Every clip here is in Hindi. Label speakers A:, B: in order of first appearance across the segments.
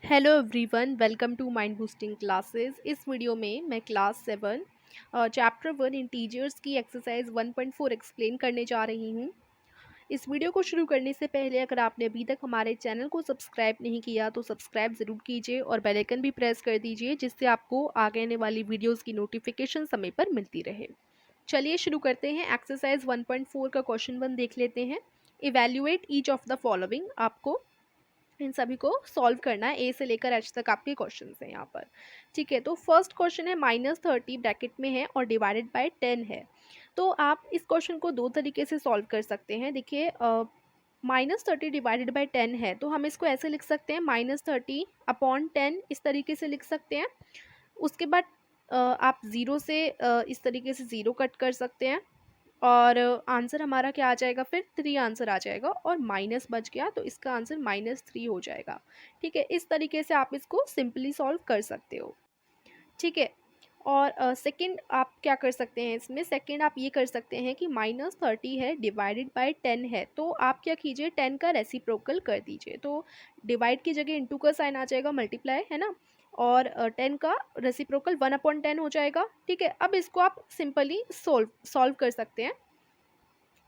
A: Hello everyone, welcome to mind boosting classes. इस वीडियो में मैं क्लास 7 चैप्टर 1 इंटीजर्स की एक्सरसाइज 1.4 एक्सप्लेन करने जा रही हूँ। इस वीडियो को शुरू करने से पहले अगर आपने अभी तक हमारे चैनल को सब्सक्राइब नहीं किया तो सब्सक्राइब ज़रूर कीजिए और बेल आइकन भी प्रेस कर दीजिए, जिससे आपको आगे आने वाली वीडियोज़ की नोटिफिकेशन समय पर मिलती रहे। चलिए शुरू करते हैं। एक्सरसाइज 1.4 का क्वेश्चन 1 देख लेते हैं। Evaluate each of the following. आपको इन सभी को सॉल्व करना है। ए से लेकर एच तक आपके क्वेश्चन हैं यहाँ पर। ठीक है, तो फर्स्ट क्वेश्चन है -30 ब्रैकेट में है और डिवाइडेड बाय 10 है। तो आप इस क्वेश्चन को दो तरीके से सॉल्व कर सकते हैं। देखिए, -30 डिवाइडेड बाय 10 है तो हम इसको ऐसे लिख सकते हैं, -30/10 इस तरीके से लिख सकते हैं। उसके बाद आप ज़ीरो से इस तरीके से ज़ीरो कट कर सकते हैं और आंसर हमारा क्या आ जाएगा, फिर 3 आंसर आ जाएगा और माइनस बच गया तो इसका आंसर -3 हो जाएगा। ठीक है, इस तरीके से आप इसको सिंपली सॉल्व कर सकते हो। ठीक है, और सेकंड आप क्या कर सकते हैं, इसमें सेकंड आप ये कर सकते हैं कि -30 है डिवाइडेड बाय 10 है, तो आप क्या कीजिए, 10 का रेसिप्रोकल कर दीजिए। तो डिवाइड की जगह इंटू का साइन आ जाएगा, मल्टीप्लाई है ना, और 10 का रेसिप्रोकल 1/10 हो जाएगा। ठीक है, अब इसको आप सिंपली सॉल्व कर सकते हैं।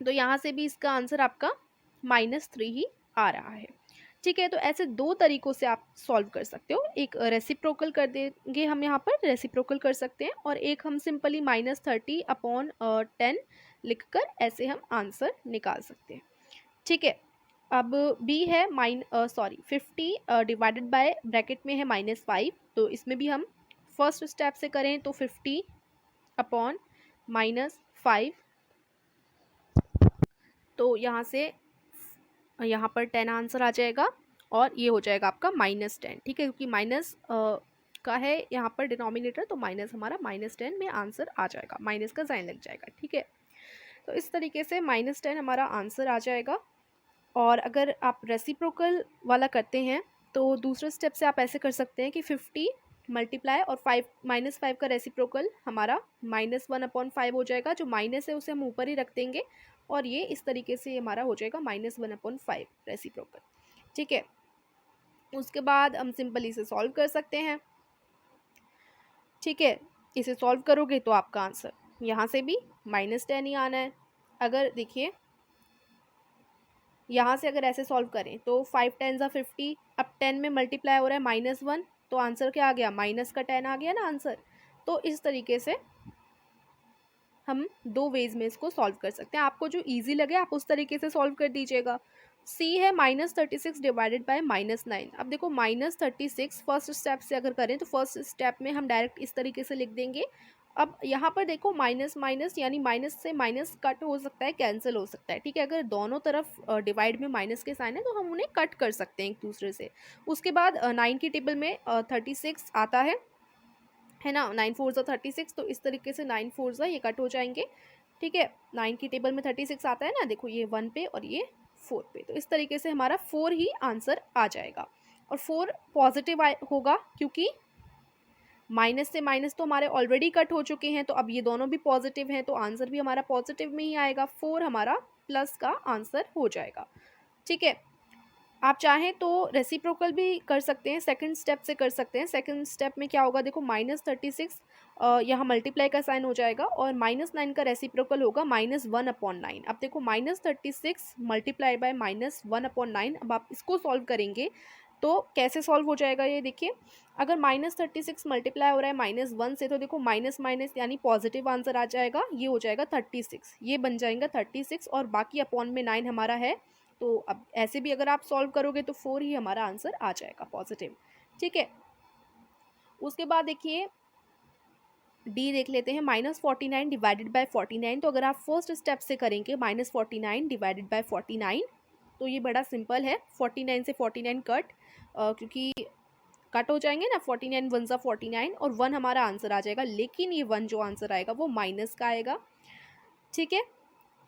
A: तो यहाँ से भी इसका आंसर आपका -3 ही आ रहा है। ठीक है, तो ऐसे दो तरीक़ों से आप सॉल्व कर सकते हो। एक रेसिप्रोकल कर देंगे, हम यहाँ पर रेसिप्रोकल कर सकते हैं, और एक हम सिंपली -30/10 लिखकर ऐसे हम आंसर निकाल सकते हैं। ठीक है, अब बी है 50 डिवाइडेड बाय ब्रैकेट में है -5। तो इसमें भी हम फर्स्ट स्टेप से करें तो 50/-5, तो यहाँ से यहाँ पर 10 आंसर आ जाएगा और ये हो जाएगा आपका -10। ठीक है, क्योंकि माइनस का है यहाँ पर डिनोमिनेटर, तो माइनस हमारा -10 में आंसर आ जाएगा, माइनस का साइन लग जाएगा। ठीक है, तो इस तरीके से -10 हमारा आंसर आ जाएगा। और अगर आप रेसिप्रोकल वाला करते हैं तो दूसरे स्टेप से आप ऐसे कर सकते हैं कि 50 मल्टीप्लाई और 5 का रेसिप्रोकल हमारा -1/5 हो जाएगा। जो माइनस है उसे हम ऊपर ही रख देंगे और ये इस तरीके से हमारा हो जाएगा -1/5 रेसिप्रोकल। ठीक है, उसके बाद हम सिंपली इसे सॉल्व कर सकते हैं। ठीक है, इसे सॉल्व करोगे तो आपका आंसर यहाँ से भी -10 ही आना है। अगर देखिए यहाँ से अगर ऐसे सॉल्व करें तो 5 10 50, अब 10 में मल्टीप्लाई हो रहा है -1, तो आंसर क्या आ गया, माइनस का 10 आ गया ना आंसर। तो इस तरीके से हम दो वेज में इसको सॉल्व कर सकते हैं। आपको जो इजी लगे आप उस तरीके से सॉल्व कर दीजिएगा। सी है -36 डिवाइडेड बाय -9। अब देखो -36 फर्स्ट स्टेप से अगर करें तो फर्स्ट स्टेप में हम डायरेक्ट इस तरीके से लिख देंगे। अब यहाँ पर देखो माइनस माइनस यानी माइनस से माइनस कट हो सकता है, कैंसिल हो सकता है। ठीक है, अगर दोनों तरफ डिवाइड में माइनस के साइन है तो हम उन्हें कट कर सकते हैं एक दूसरे से। उसके बाद 9 की टेबल में 36 आता है ना, 9 4 36, तो इस तरीके से 9 4 ये कट हो जाएंगे। ठीक है, 9 की टेबल में 36 आता है ना, देखो ये 1 पे और ये 4 पे, तो इस तरीके से हमारा 4 ही आंसर आ जाएगा। और 4 पॉजिटिव होगा क्योंकि माइनस से माइनस तो हमारे ऑलरेडी कट हो चुके हैं, तो अब ये दोनों भी पॉजिटिव हैं तो आंसर भी हमारा पॉजिटिव में ही आएगा। 4 हमारा प्लस का आंसर हो जाएगा। ठीक है, आप चाहें तो रेसिप्रोकल भी कर सकते हैं, सेकंड स्टेप से कर सकते हैं। सेकंड स्टेप में क्या होगा, देखो -36 यहाँ मल्टीप्लाई का साइन हो जाएगा और -9 का रेसिप्रोकल होगा -1/9। अब देखो -36 मल्टीप्लाई बाय -1/9। अब आप इसको सॉल्व करेंगे तो कैसे सॉल्व हो जाएगा ये देखिए। अगर -36 मल्टीप्लाई हो रहा है -1 से, तो देखो माइनस माइनस यानी पॉजिटिव आंसर आ जाएगा, ये हो जाएगा 36, ये बन जाएगा 36 और बाकी अपॉन में 9 हमारा है। तो अब ऐसे भी अगर आप सॉल्व करोगे तो 4 ही हमारा आंसर आ जाएगा पॉजिटिव। ठीक है, उसके बाद देखिए डी देख लेते हैं, -49 डिवाइडेड बाय 49। तो अगर आप फर्स्ट स्टेप से करेंगे -49 डिवाइडेड बाय 49, तो ये बड़ा सिंपल है। 49 से 49 कट, क्योंकि कट हो जाएंगे ना, 49 1 ज़ा 49 और 1 हमारा आंसर आ जाएगा। लेकिन ये 1 जो आंसर आएगा वो माइनस का आएगा। ठीक है,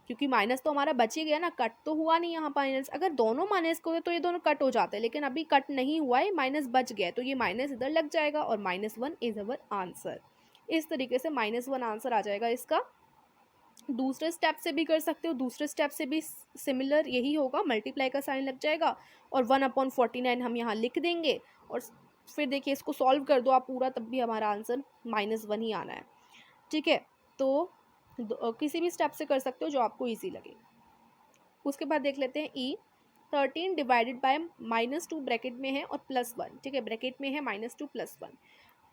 A: क्योंकि माइनस तो हमारा बच ही गया ना, कट तो हुआ नहीं यहाँ माइनस। अगर दोनों माइनस को तो ये दोनों कट हो जाते हैं, लेकिन अभी कट नहीं हुआ है, माइनस बच गया है, तो ये माइनस इधर लग जाएगा और -1 इज अवर आंसर। इस तरीके से -1 आंसर आ जाएगा इसका। दूसरे स्टेप से भी कर सकते हो, दूसरे स्टेप से भी सिमिलर यही होगा, मल्टीप्लाई का साइन लग जाएगा और 1/49 हम यहाँ लिख देंगे और फिर देखिए इसको सॉल्व कर दो आप पूरा, तब भी हमारा आंसर -1 ही आना है। ठीक है, तो किसी भी स्टेप से कर सकते हो जो आपको ईजी लगे। उसके बाद देख लेते हैं ई 13 डिवाइडेड बाय -2 ब्रैकेट में है और +1। ठीक है, ब्रैकेट में है -2 +1।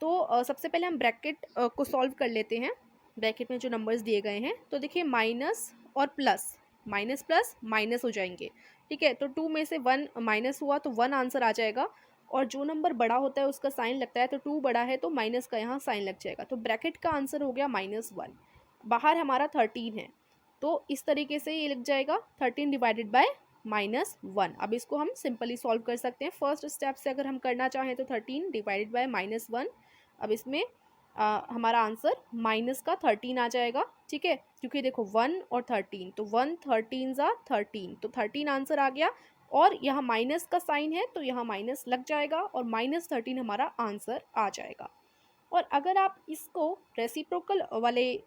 A: तो सबसे पहले हम ब्रैकेट को सॉल्व कर लेते हैं। ब्रैकेट में जो नंबर्स दिए गए हैं, तो देखिए माइनस और प्लस, माइनस प्लस माइनस हो जाएंगे। ठीक है, तो 2 में से 1 माइनस हुआ तो 1 आंसर आ जाएगा, और जो नंबर बड़ा होता है उसका साइन लगता है, तो 2 बड़ा है तो माइनस का यहाँ साइन लग जाएगा, तो ब्रैकेट का आंसर हो गया -1। बाहर हमारा 13 है, तो इस तरीके से ये लग जाएगा 13 डिवाइडेड बाय -1। अब इसको हम सिंपली सॉल्व कर सकते हैं। फर्स्ट स्टेप से अगर हम करना चाहें तो 13 डिवाइडेड बाय -1। अब इसमें हमारा आंसर माइनस का 13 आ जाएगा। ठीक है, क्योंकि देखो 1 और 13, तो 1 13 ज़ा 13, तो 13 आंसर आ गया, और यहाँ माइनस का साइन है तो यहाँ माइनस लग जाएगा और -13 हमारा आंसर आ जाएगा। और अगर आप इसको रेसिप्रोकल वाले,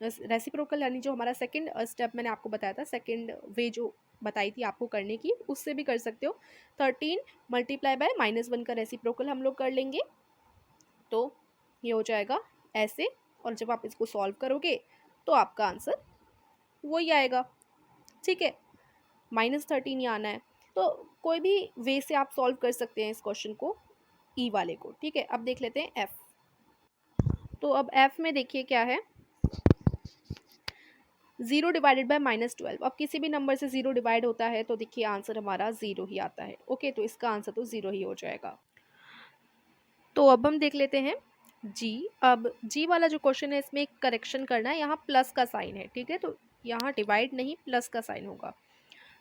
A: रेसिप्रोकल यानी जो हमारा सेकंड स्टेप मैंने आपको बताया था, सेकंड वे जो बताई थी आपको करने की, उससे भी कर सकते हो। 13 मल्टीप्लाई बाय -1 का रेसिप्रोकल हम लोग कर लेंगे, तो ये हो जाएगा ऐसे, और जब आप इसको सॉल्व करोगे तो आपका आंसर वही आएगा। ठीक है, -13 ही आना है, तो कोई भी वे से आप सॉल्व कर सकते हैं इस क्वेश्चन को, ई वाले को। ठीक है, अब देख लेते हैं एफ। तो अब एफ में देखिए क्या है, 0 डिवाइडेड बाय -12। अब किसी भी नंबर से 0 डिवाइड होता है तो देखिए आंसर हमारा 0 ही आता है। ओके, तो इसका आंसर तो 0 ही हो जाएगा। तो अब हम देख लेते हैं जी। अब जी वाला जो क्वेश्चन है इसमें एक करेक्शन करना है, यहाँ प्लस का साइन है। ठीक है, तो यहाँ डिवाइड नहीं प्लस का साइन होगा।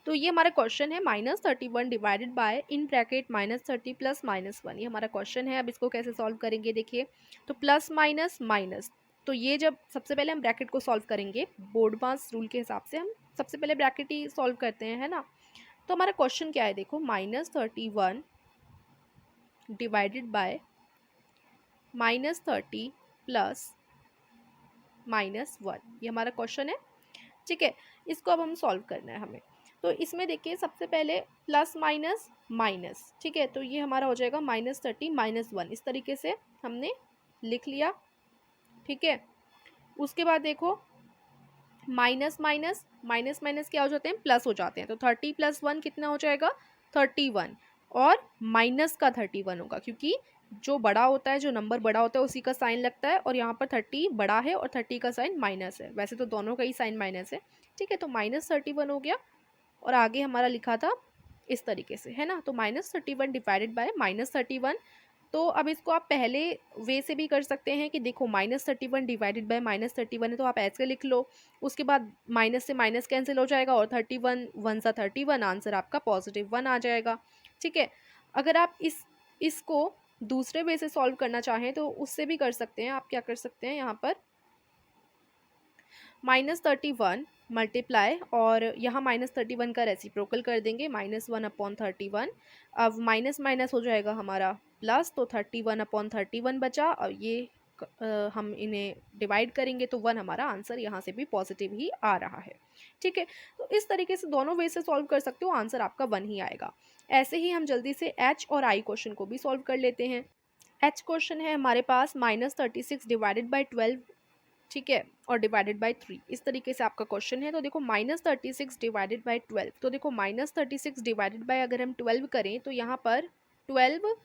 A: तो ये हमारा क्वेश्चन है -31 divided by in bracket -30 plus -1, ये हमारा क्वेश्चन है। अब इसको कैसे सॉल्व करेंगे देखिए, तो प्लस माइनस माइनस, तो ये जब सबसे पहले हम ब्रैकेट को सॉल्व करेंगे बोर्ड मास रूल के हिसाब से, हम सबसे पहले ब्रैकेट ही सॉल्व करते हैं, है ना। तो हमारा क्वेश्चन क्या है देखो, -31 डिवाइडेड बाय -30 प्लस -1, ये हमारा क्वेश्चन है। ठीक है, इसको अब हम सॉल्व करना है हमें। तो इसमें देखिए सबसे पहले प्लस माइनस माइनस, ठीक है, तो ये हमारा हो जाएगा -30 -1, इस तरीके से हमने लिख लिया। ठीक है, उसके बाद देखो माइनस माइनस माइनस माइनस क्या हो जाते हैं, प्लस हो जाते हैं, तो 30 + 1 कितना हो जाएगा 31, और माइनस का 31 होगा, क्योंकि जो बड़ा होता है, जो नंबर बड़ा होता है उसी का साइन लगता है, और यहाँ पर 30 बड़ा है और 30 का साइन माइनस है, वैसे तो दोनों का ही साइन माइनस है। ठीक है, तो -31 हो गया, और आगे हमारा लिखा था इस तरीके से, है ना। तो -31 डिवाइडेड बाय -31, तो अब इसको आप पहले वे से भी कर सकते हैं कि देखो -31 डिवाइडेड बाय -31 है तो आप ऐसे लिख लो, उसके बाद माइनस से माइनस कैंसिल हो जाएगा और 31 1 सा 31, आंसर आपका +1 आ जाएगा। ठीक है, अगर आप इसको दूसरे वे से सॉल्व करना चाहें तो उससे भी कर सकते हैं। आप क्या कर सकते हैं, यहाँ पर -31 मल्टीप्लाई, और यहाँ -31 का रेसिप्रोकल कर देंगे, -1/31। अब माइनस माइनस हो जाएगा हमारा प्लस, तो 31/31 बचा, और ये हम इन्हें डिवाइड करेंगे तो 1 हमारा आंसर यहाँ से भी पॉजिटिव ही आ रहा है। ठीक है, तो इस तरीके से दोनों वे से सॉल्व कर सकते हो, आंसर आपका 1 ही आएगा। ऐसे ही हम जल्दी से एच और आई क्वेश्चन को भी सॉल्व कर लेते हैं। एच क्वेश्चन है हमारे पास -36 डिवाइडेड बाई 12, ठीक है, और डिवाइडेड बाय 3, इस तरीके से आपका क्वेश्चन है। तो देखो -36 डिवाइडेड बाय 12, तो देखो -36 डिवाइडेड बाय अगर हम 12 करें तो यहाँ पर 12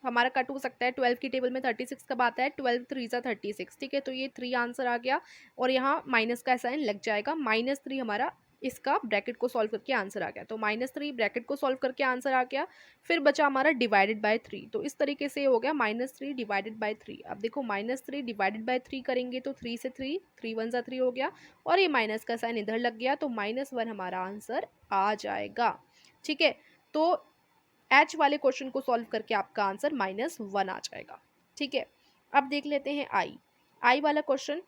A: हमारा कट हो सकता है, 12 की टेबल में 36 कब आता है, 12 3 ज़ा 36। ठीक है, तो ये 3 आंसर आ गया, और यहाँ माइनस का साइन लग जाएगा, -3 हमारा इसका ब्रैकेट को सॉल्व करके आंसर आ गया, तो -3 ब्रैकेट को सॉल्व करके आंसर आ गया। फिर बचा हमारा डिवाइडेड बाय 3, तो इस तरीके से हो गया -3 डिवाइडेड बाय 3। अब देखो -3 डिवाइडेड बाय 3 करेंगे तो 3 से 3 3 1 ज़ा 3 हो गया, और ये माइनस का साइन इधर लग गया, तो -1 हमारा आंसर आ जाएगा। ठीक है, तो एच वाले क्वेश्चन को सॉल्व करके आपका आंसर -1 आ जाएगा। ठीक है, अब देख लेते हैं आई वाला क्वेश्चन,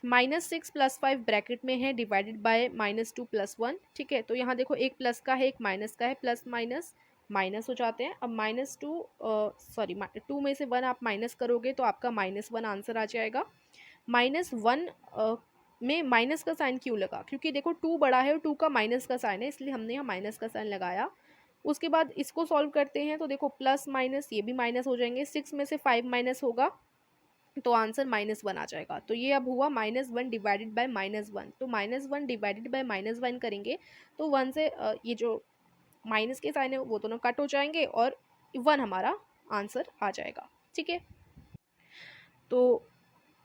A: -6 + 5 ब्रैकेट में है डिवाइडेड बाय -2 + 1। ठीक है, तो यहाँ देखो एक प्लस का है एक माइनस का है, प्लस माइनस माइनस हो जाते हैं। अब -2 में से 1 आप माइनस करोगे तो आपका -1 आंसर आ जाएगा। -1 में माइनस का साइन क्यों लगा, क्योंकि देखो 2 बड़ा है और 2 का माइनस का साइन है, इसलिए हमने यहाँ माइनस का साइन लगाया। उसके बाद इसको सॉल्व करते हैं तो देखो प्लस माइनस ये भी माइनस हो जाएंगे, 6 में से 5 माइनस होगा तो आंसर -1 आ जाएगा। तो ये अब हुआ -1 डिवाइडेड बाय -1। तो -1 डिवाइडेड बाय -1 करेंगे तो 1 से ये जो माइनस के साइन है वो दोनों कट हो जाएंगे और 1 हमारा आंसर आ जाएगा। ठीक है, तो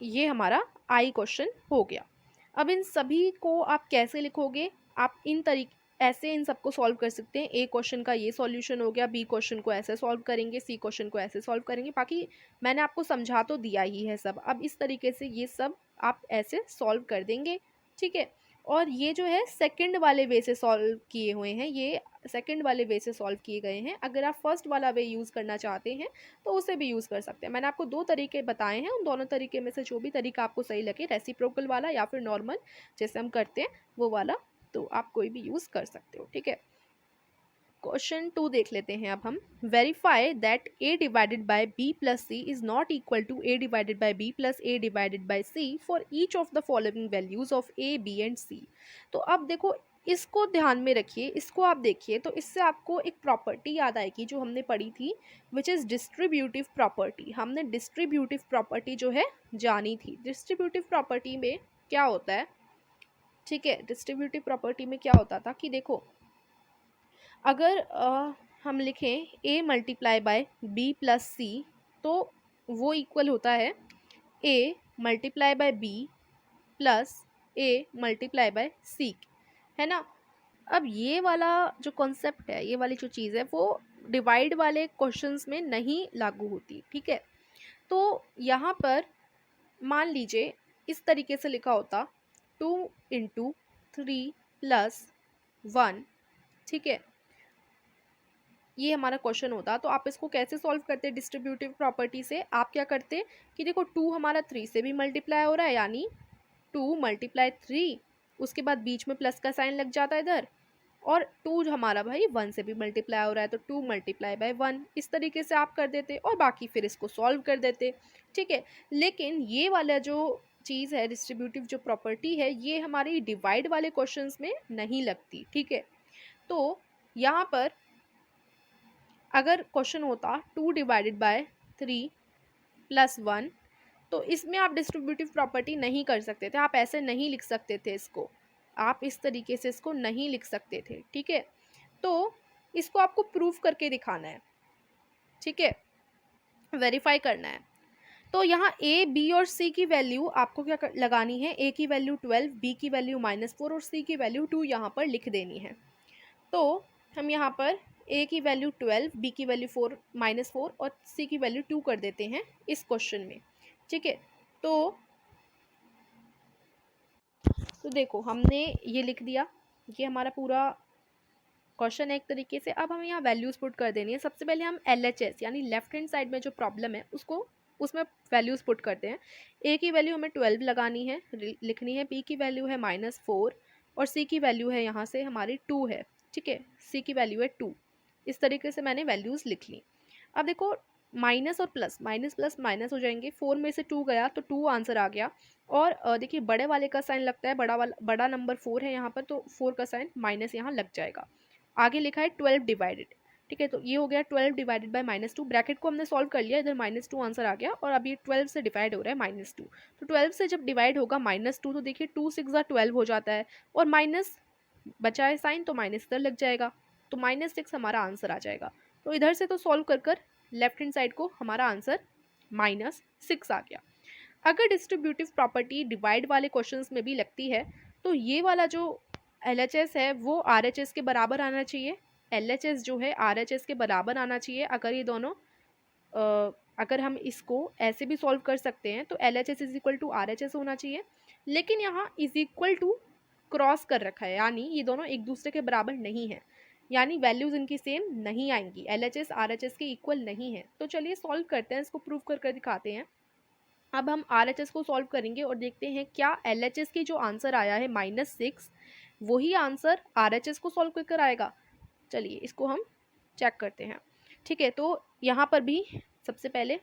A: ये हमारा आई क्वेश्चन हो गया। अब इन सभी को आप कैसे लिखोगे, आप इन तरीके ऐसे इन सबको सॉल्व कर सकते हैं। ए क्वेश्चन का ये सॉल्यूशन हो गया, बी क्वेश्चन को ऐसे सॉल्व करेंगे, सी क्वेश्चन को ऐसे सॉल्व करेंगे। बाकी मैंने आपको समझा तो दिया ही है सब, अब इस तरीके से ये सब आप ऐसे सॉल्व कर देंगे। ठीक है, और ये जो है सेकंड वाले वे से सॉल्व किए हुए हैं, ये सेकंड वाले वे से सॉल्व किए गए हैं। अगर आप फर्स्ट वाला वे यूज़ करना चाहते हैं तो उसे भी यूज़ कर सकते हैं। मैंने आपको 2 तरीके बताए हैं, उन दोनों तरीके में से जो भी तरीका आपको सही लगे, रेसिप्रोकल वाला या फिर नॉर्मल जैसे हम करते हैं वो वाला, तो आप कोई भी यूज़ कर सकते हो। ठीक है, क्वेश्चन 2 देख लेते हैं अब हम। Verify that a divided by b plus C is not equal to a divided by b plus a divided by c for each of the following values of a b and c। तो अब देखो इसको ध्यान में रखिए, इसको आप देखिए तो इससे आपको एक प्रॉपर्टी याद आएगी जो हमने पढ़ी थी, विच इज़ डिस्ट्रीब्यूटिव प्रॉपर्टी। हमने डिस्ट्रीब्यूटिव प्रॉपर्टी जो है जानी थी। डिस्ट्रीब्यूटिव प्रॉपर्टी में क्या होता है, ठीक है, डिस्ट्रीब्यूटिव प्रॉपर्टी में क्या होता था कि देखो अगर हम लिखें a multiply by b plus C तो वो इक्वल होता है a multiply by b plus a multiply by c, है ना। अब ये वाला जो कॉन्सेप्ट है, ये वाली जो चीज़ है वो डिवाइड वाले क्वेश्चंस में नहीं लागू होती। ठीक है, तो यहाँ पर मान लीजिए इस तरीके से लिखा होता 2 इंटू 3 प्लस 1। ठीक है, ये हमारा क्वेश्चन होता। तो आप इसको कैसे सॉल्व करते हैं डिस्ट्रीब्यूटिव प्रॉपर्टी से, आप क्या करते कि देखो 2 हमारा 3 से भी मल्टीप्लाई हो रहा है, यानी 2 मल्टीप्लाई 3, उसके बाद बीच में प्लस का साइन लग जाता है इधर, और 2 हमारा भाई 1 से भी मल्टीप्लाई हो रहा है तो 2 मल्टीप्लाई बाय 1, इस तरीके से आप कर देते और बाकी फिर इसको सॉल्व कर देते। ठीक है, लेकिन ये वाला जो चीज़ है डिस्ट्रीब्यूटिव जो प्रॉपर्टी है ये हमारी डिवाइड वाले क्वेश्चंस में नहीं लगती। ठीक है, तो यहाँ पर अगर क्वेश्चन होता 2 डिवाइडेड बाय 3 प्लस 1 तो इसमें आप डिस्ट्रीब्यूटिव प्रॉपर्टी नहीं कर सकते थे, आप ऐसे नहीं लिख सकते थे इसको, आप इस तरीके से इसको नहीं लिख सकते थे। ठीक है, तो इसको आपको प्रूफ करके दिखाना है। ठीक है, वेरीफाई करना है। तो यहाँ a b और c की वैल्यू आपको क्या लगानी है, a की वैल्यू 12, b की वैल्यू -4 और c की वैल्यू 2 यहाँ पर लिख देनी है। तो हम यहाँ पर a की वैल्यू 12, b की वैल्यू -4 और c की वैल्यू 2 कर देते हैं इस क्वेश्चन में। ठीक है, तो देखो हमने ये लिख दिया, ये हमारा पूरा क्वेश्चन है एक तरीके से। अब हमें यहाँ वैल्यूज़ पुट कर देनी है। सबसे पहले हम LHS यानी लेफ्ट हैंड साइड में जो प्रॉब्लम है उसको उसमें वैल्यूज़ पुट करते हैं। a की वैल्यू हमें 12 लगानी है, लिखनी है, b की वैल्यू है -4 और c की वैल्यू है यहाँ से हमारी 2 है। ठीक है, c की वैल्यू है 2। इस तरीके से मैंने वैल्यूज़ लिख ली। अब देखो माइनस और प्लस, माइनस प्लस माइनस हो जाएंगे, 4 में से 2 गया तो 2 आंसर आ गया। और देखिए बड़े वाले का साइन लगता है, बड़ा नंबर 4 है यहाँ पर तो 4 का साइन माइनस यहाँ लग जाएगा। आगे लिखा है 12 डिवाइडेड। ठीक है, तो ये हो गया 12 डिवाइडेड बाय -2, ब्रैकेट को हमने सॉल्व कर लिया, इधर -2 आंसर आ गया और अब ये 12 से डिवाइड हो रहा है -2। तो 12 से जब डिवाइड होगा -2 तो देखिए 2 6 12 हो जाता है और माइनस बचा है साइन तो माइनस इधर लग जाएगा, तो -6 हमारा आंसर आ जाएगा। तो इधर से तो सॉल्व कर कर लेफ्ट हैंड साइड को हमारा आंसर -6 आ गया। अगर डिस्ट्रीब्यूटिव प्रॉपर्टी डिवाइड वाले क्वेश्चंस में भी लगती है तो ये वाला जो LHS है वो RHS के बराबर आना चाहिए, LHS जो है RHS के बराबर आना चाहिए। अगर ये दोनों अगर हम इसको ऐसे भी सॉल्व कर सकते हैं तो LHS is equal to RHS होना चाहिए, लेकिन यहाँ इज इक्वल टू क्रॉस कर रखा है, यानी ये दोनों एक दूसरे के बराबर नहीं है, यानी वैल्यूज़ इनकी सेम नहीं आएंगी, LHS RHS के इक्वल नहीं है। तो चलिए सॉल्व करते हैं, इसको प्रूव कर कर दिखाते हैं। अब हम RHS को सॉल्व करेंगे और देखते हैं क्या LHS की जो आंसर आया है -6 वही आंसर RHS को सॉल्व कर आएगा। चलिए इसको हम चेक करते हैं। ठीक है, तो यहाँ पर भी सबसे पहले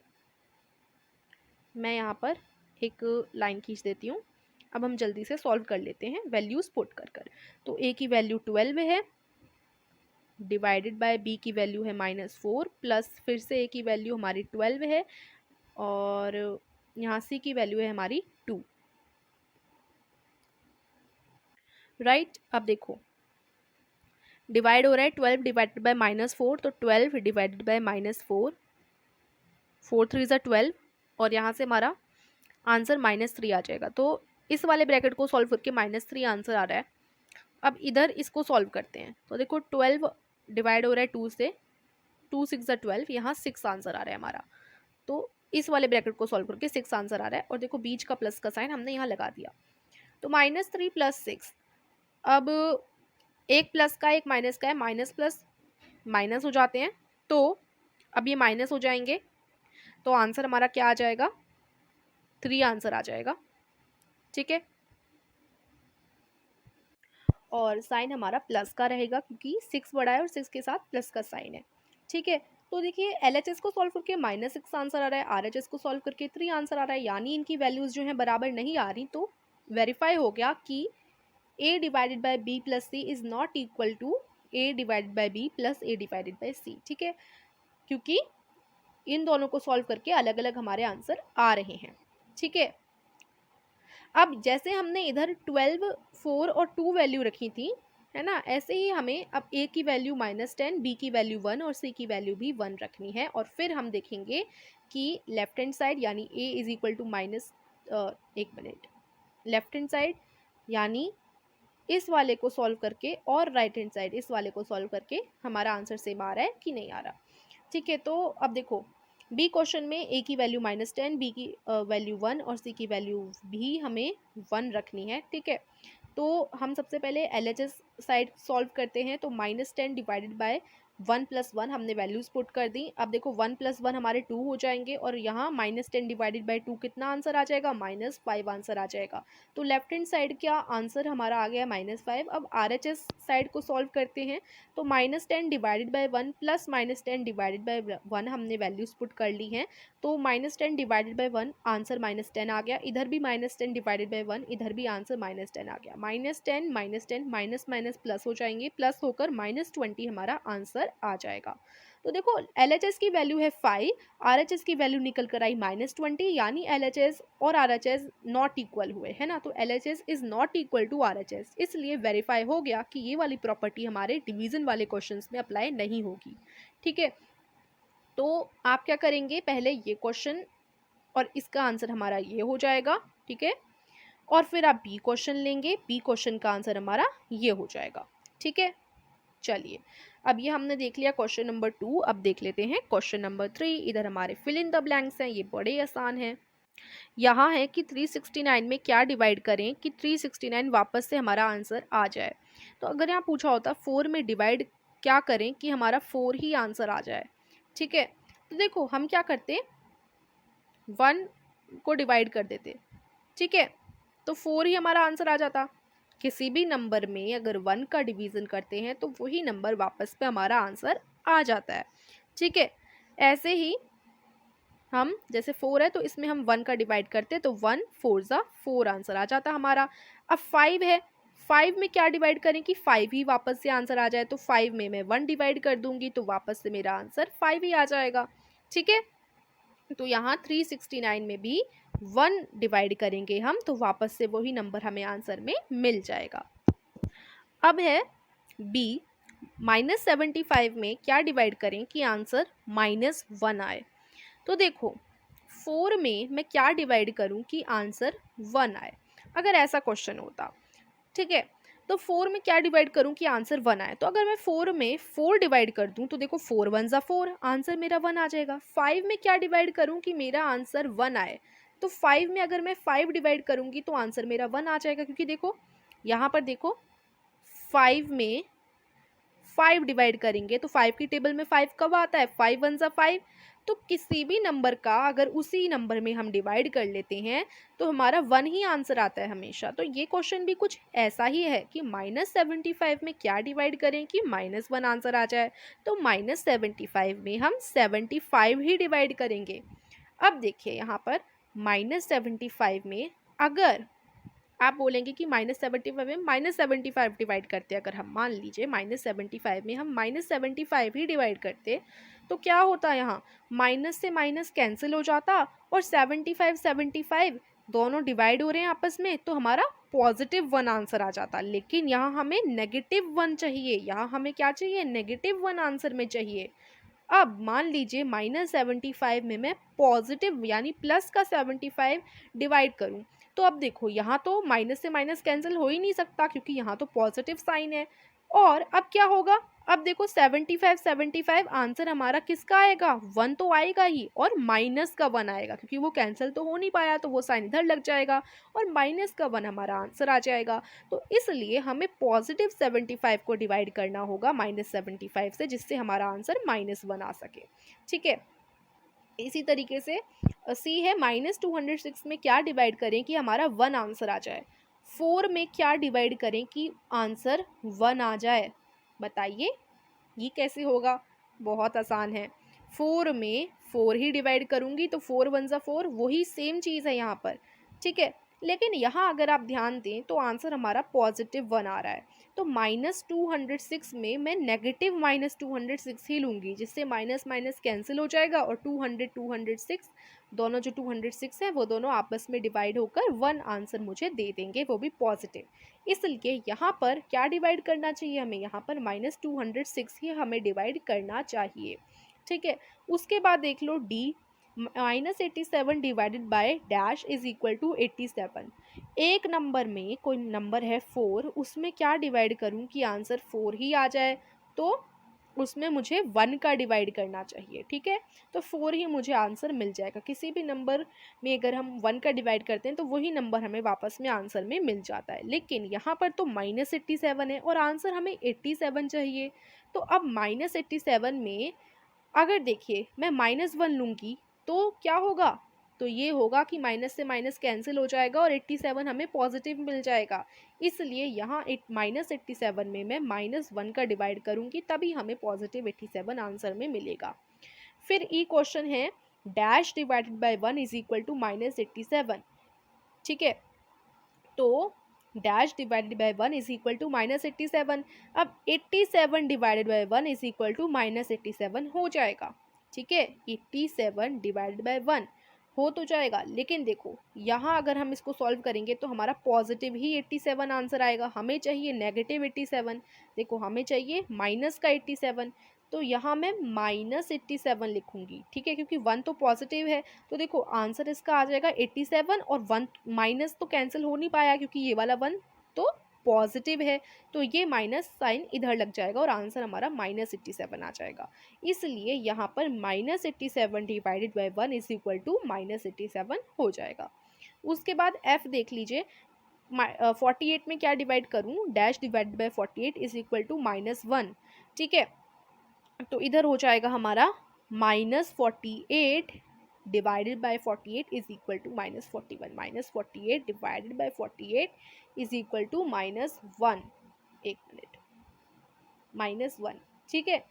A: मैं यहाँ पर एक लाइन खींच देती हूँ। अब हम जल्दी से सॉल्व कर लेते हैं वैल्यूज़ पुट कर कर। तो a की वैल्यू 12 है डिवाइडेड बाय b की वैल्यू है -4 प्लस फिर से a की वैल्यू हमारी 12 है और यहाँ c की वैल्यू है हमारी 2। राइट, अब देखो डिवाइड हो रहा है 12 डिवाइडेड बाय -4, तो 12 डिवाइडेड बाय -4, 4 3 ज़ा 12 और यहाँ से हमारा आंसर -3 आ जाएगा। तो इस वाले ब्रैकेट को सॉल्व करके -3 आंसर आ रहा है। अब इधर इसको सॉल्व करते हैं, तो देखो 12 डिवाइड हो रहा है 2 से, 2 6 ज़ा 12, यहाँ 6 आंसर आ रहा है हमारा। तो इस वाले ब्रैकेट को सॉल्व करके 6 आंसर आ रहा है और देखो बीच का प्लस का साइन हमने यहाँ लगा दिया। तो -3 + 6, अब एक प्लस का एक माइनस का है, माइनस प्लस माइनस हो जाते हैं, तो अब ये माइनस हो जाएंगे, तो आंसर हमारा क्या आ जाएगा, 3 आंसर आ जाएगा। ठीक है, और साइन हमारा प्लस का रहेगा क्योंकि 6 बड़ा है और 6 के साथ प्लस का साइन है। ठीक है, तो देखिए LHS को सॉल्व करके -6 आंसर आ रहा है, RHS को सॉल्व करके 3 आंसर आ रहा है, यानी इनकी वैल्यूज़ जो हैं बराबर नहीं आ रही। तो वेरीफाई हो गया कि a divided by b plus c is not equal to a divided by b plus a divided by c। ठीक है, क्योंकि इन दोनों को सॉल्व करके अलग अलग हमारे आंसर आ रहे हैं। ठीक है, अब जैसे हमने इधर 12, 4 और 2 वैल्यू रखी थी, है ना, ऐसे ही हमें अब a की वैल्यू -10, b की वैल्यू 1 और c की वैल्यू भी 1 रखनी है। और फिर हम देखेंगे कि लेफ्ट हैंड साइड यानी a इज इक्वल टू एक मिनट, लेफ्ट हैंड साइड यानी इस वाले को सॉल्व करके और राइट हैंड साइड इस वाले को सॉल्व करके हमारा आंसर सेम आ रहा है कि नहीं आ रहा। ठीक है, तो अब देखो बी क्वेश्चन में a की वैल्यू -10, b की वैल्यू 1 और c की वैल्यू भी हमें 1 रखनी है। ठीक है, तो हम सबसे पहले LHS साइड सॉल्व करते हैं। तो -10 डिवाइडेड बाय 1 + 1 हमने वैल्यूज़ पुट कर दी। अब देखो 1 + 1 हमारे 2 हो जाएंगे और यहाँ -10 डिवाइडेड बाय 2 कितना आंसर आ जाएगा, -5 आंसर आ जाएगा। तो लेफ्ट हैंड साइड का आंसर हमारा आ गया -5। अब RHS साइड को सॉल्व करते हैं, तो -10 divided by 1 plus -10 divided by 1 हमने वैल्यूज़ पुट कर ली हैं। तो -10 डिवाइडेड बाय 1 आंसर -10 आ गया, इधर भी -10 डिवाइडेड बाय 1 इधर भी आंसर -10 आ गया। -10 -10 माइनस माइनस प्लस हो जाएंगे, प्लस होकर -20 हमारा आंसर आ जाएगा। तो देखो LHS की वैल्यू है 5, RHS की वैल्यू निकल कर आई -20, यानी LHS और RHS नॉट इक्वल हुए, है ना। तो LHS is not equal to RHS, इसलिए वेरीफाई हो गया कि ये वाली प्रॉपर्टी हमारे डिवीजन वाले क्वेश्चंस में अप्लाई नहीं होगी। ठीक है, तो आप क्या करेंगे, पहले ये क्वेश्चन और इसका आंसर हमारा ये हो जाएगा। ठीक है, और फिर आप बी क्वेश्चन लेंगे, बी क्वेश्चन का आंसर हमारा ये हो जाएगा। ठीक है, चलिए अब ये हमने देख लिया क्वेश्चन नंबर 2। अब देख लेते हैं क्वेश्चन नंबर 3। इधर हमारे फिल इन द ब्लैंक्स हैं, ये बड़े आसान हैं। यहाँ है कि 369 में क्या डिवाइड करें कि 369 वापस से हमारा आंसर आ जाए। तो अगर यहाँ पूछा होता 4 में डिवाइड क्या करें कि हमारा 4 ही आंसर आ जाए। ठीक है, तो देखो हम क्या करते, 1 को डिवाइड कर देते। ठीक है, तो 4 ही हमारा आंसर आ जाता। किसी भी नंबर में अगर 1 का डिवीज़न करते हैं तो वही नंबर वापस पे हमारा आंसर आ जाता है। ठीक है, ऐसे ही हम जैसे 4 है तो इसमें हम 1 का डिवाइड करते तो 1 4 ज़ा 4 आंसर आ जाता हमारा। अब 5 है, 5 में क्या डिवाइड करें कि 5 ही वापस से आंसर आ जाए। तो 5 में मैं 1 डिवाइड कर दूंगी तो वापस से मेरा आंसर 5 ही आ जाएगा। ठीक है, तो यहाँ 369 में भी 1 डिवाइड करेंगे हम तो वापस से वही नंबर हमें आंसर में मिल जाएगा। अब है बी, -75 में क्या डिवाइड करें कि आंसर -1 आए। तो देखो 4 में मैं क्या डिवाइड करूं कि आंसर 1 आए, अगर ऐसा क्वेश्चन होता। ठीक है, तो 4 में क्या डिवाइड करूं कि आंसर 1 आए। तो अगर मैं 4 में 4 डिवाइड कर दूं तो देखो 4 1 ज़ा 4, आंसर मेरा 1 आ जाएगा। 5 में क्या डिवाइड करूं कि मेरा आंसर 1 आए। तो 5 में अगर मैं 5 डिवाइड करूंगी तो आंसर मेरा 1 आ जाएगा, क्योंकि देखो यहाँ पर देखो 5 में 5 डिवाइड करेंगे तो 5 की टेबल में 5 कब आता है, 5 1 ज़ा 5। तो किसी भी नंबर का अगर उसी नंबर में हम डिवाइड कर लेते हैं तो हमारा 1 ही आंसर आता है हमेशा। तो ये क्वेश्चन भी कुछ ऐसा ही है कि -75 में क्या डिवाइड करें कि -1 आंसर आ जाए। तो -75 में हम 75 ही डिवाइड करेंगे। अब देखिए यहाँ पर -75 में अगर आप बोलेंगे कि -75 में -75 डिवाइड करते, अगर हम मान लीजिए -75 में हम -75 ही डिवाइड करते तो क्या होता, यहाँ माइनस से माइनस कैंसिल हो जाता और 75 दोनों डिवाइड हो रहे हैं आपस में, तो हमारा +1 आंसर आ जाता। लेकिन यहाँ हमें -1 चाहिए, यहाँ हमें क्या चाहिए, -1 आंसर में चाहिए। अब मान लीजिए -75 में मैं पॉजिटिव यानी प्लस का 75 डिवाइड करूं, तो अब देखो यहाँ तो माइनस से माइनस कैंसिल हो ही नहीं सकता क्योंकि यहाँ तो पॉजिटिव साइन है। और अब क्या होगा, अब देखो 75 आंसर हमारा किसका आएगा, 1 तो आएगा ही और माइनस का 1 आएगा क्योंकि वो कैंसिल तो हो नहीं पाया तो वो साइन इधर लग जाएगा और माइनस का 1 हमारा आंसर आ जाएगा। तो इसलिए हमें +75 को डिवाइड करना होगा -75 से, जिससे हमारा आंसर -1 आ सके। ठीक है, इसी तरीके से सी है -206 में क्या डिवाइड करें कि हमारा 1 आंसर आ जाए। 4 में क्या डिवाइड करें कि आंसर 1 आ जाए, बताइए ये कैसे होगा। बहुत आसान है, 4 में 4 ही डिवाइड करूंगी तो 4 1 ज़ा 4, वही सेम चीज़ है यहाँ पर। ठीक है, लेकिन यहाँ अगर आप ध्यान दें तो आंसर हमारा +1 आ रहा है, तो -206 में मैं नेगेटिव -206 ही लूँगी, जिससे माइनस माइनस कैंसिल हो जाएगा और 206 दोनों जो 206 है वो दोनों आपस में डिवाइड होकर 1 आंसर मुझे दे देंगे, वो भी पॉजिटिव। इसलिए यहाँ पर क्या डिवाइड करना चाहिए हमें, यहाँ पर -206 ही हमें डिवाइड करना चाहिए। ठीक है, उसके बाद देख लो D, -87 divided by dash is equal to 87। एक नंबर में कोई नंबर है 4, उसमें क्या डिवाइड करूँ कि आंसर 4 ही आ जाए, तो उसमें मुझे 1 का डिवाइड करना चाहिए। ठीक है, तो 4 ही मुझे आंसर मिल जाएगा। किसी भी नंबर में अगर हम 1 का डिवाइड करते हैं तो वही नंबर हमें वापस में आंसर में मिल जाता है। लेकिन यहाँ पर तो -87 है और आंसर हमें 87 चाहिए। तो अब -87 में अगर देखिए मैं -1 लूँगी तो क्या होगा, तो ये होगा कि माइनस से माइनस कैंसिल हो जाएगा और 87 हमें पॉजिटिव मिल जाएगा। इसलिए यहाँ -87 में मैं -1 का डिवाइड करूँगी, तभी हमें पॉजिटिव 87 आंसर में मिलेगा। फिर ई क्वेश्चन है dash divided by 1 is equal to -87। ठीक है, तो dash divided by 1 is equal to -87। अब 87 divided by 1 is equal to -87 हो जाएगा। ठीक है, 87 डिवाइडेड बाय 1 हो तो जाएगा, लेकिन देखो यहाँ अगर हम इसको सॉल्व करेंगे तो हमारा पॉजिटिव ही 87 आंसर आएगा। हमें चाहिए नेगेटिव 87, देखो हमें चाहिए माइनस का 87, तो यहाँ मैं -87 लिखूंगी। ठीक है, क्योंकि 1 तो पॉजिटिव है, तो देखो आंसर इसका आ जाएगा 87 और 1 माइनस तो कैंसिल हो नहीं पाया क्योंकि ये वाला 1 तो पॉजिटिव है, तो ये माइनस साइन इधर लग जाएगा और आंसर हमारा -87 आ जाएगा। इसलिए यहाँ पर -87 divided by 1 is equal to -87 हो जाएगा। उसके बाद एफ देख लीजिए, 48 में क्या डिवाइड करूँ, dash divided by 48 is equal to -1। ठीक है, तो इधर हो जाएगा हमारा -48 divided by 48 is equal to -41। -48 divided by 48 is equal to -1। एक मिनट, -1। ठीक है,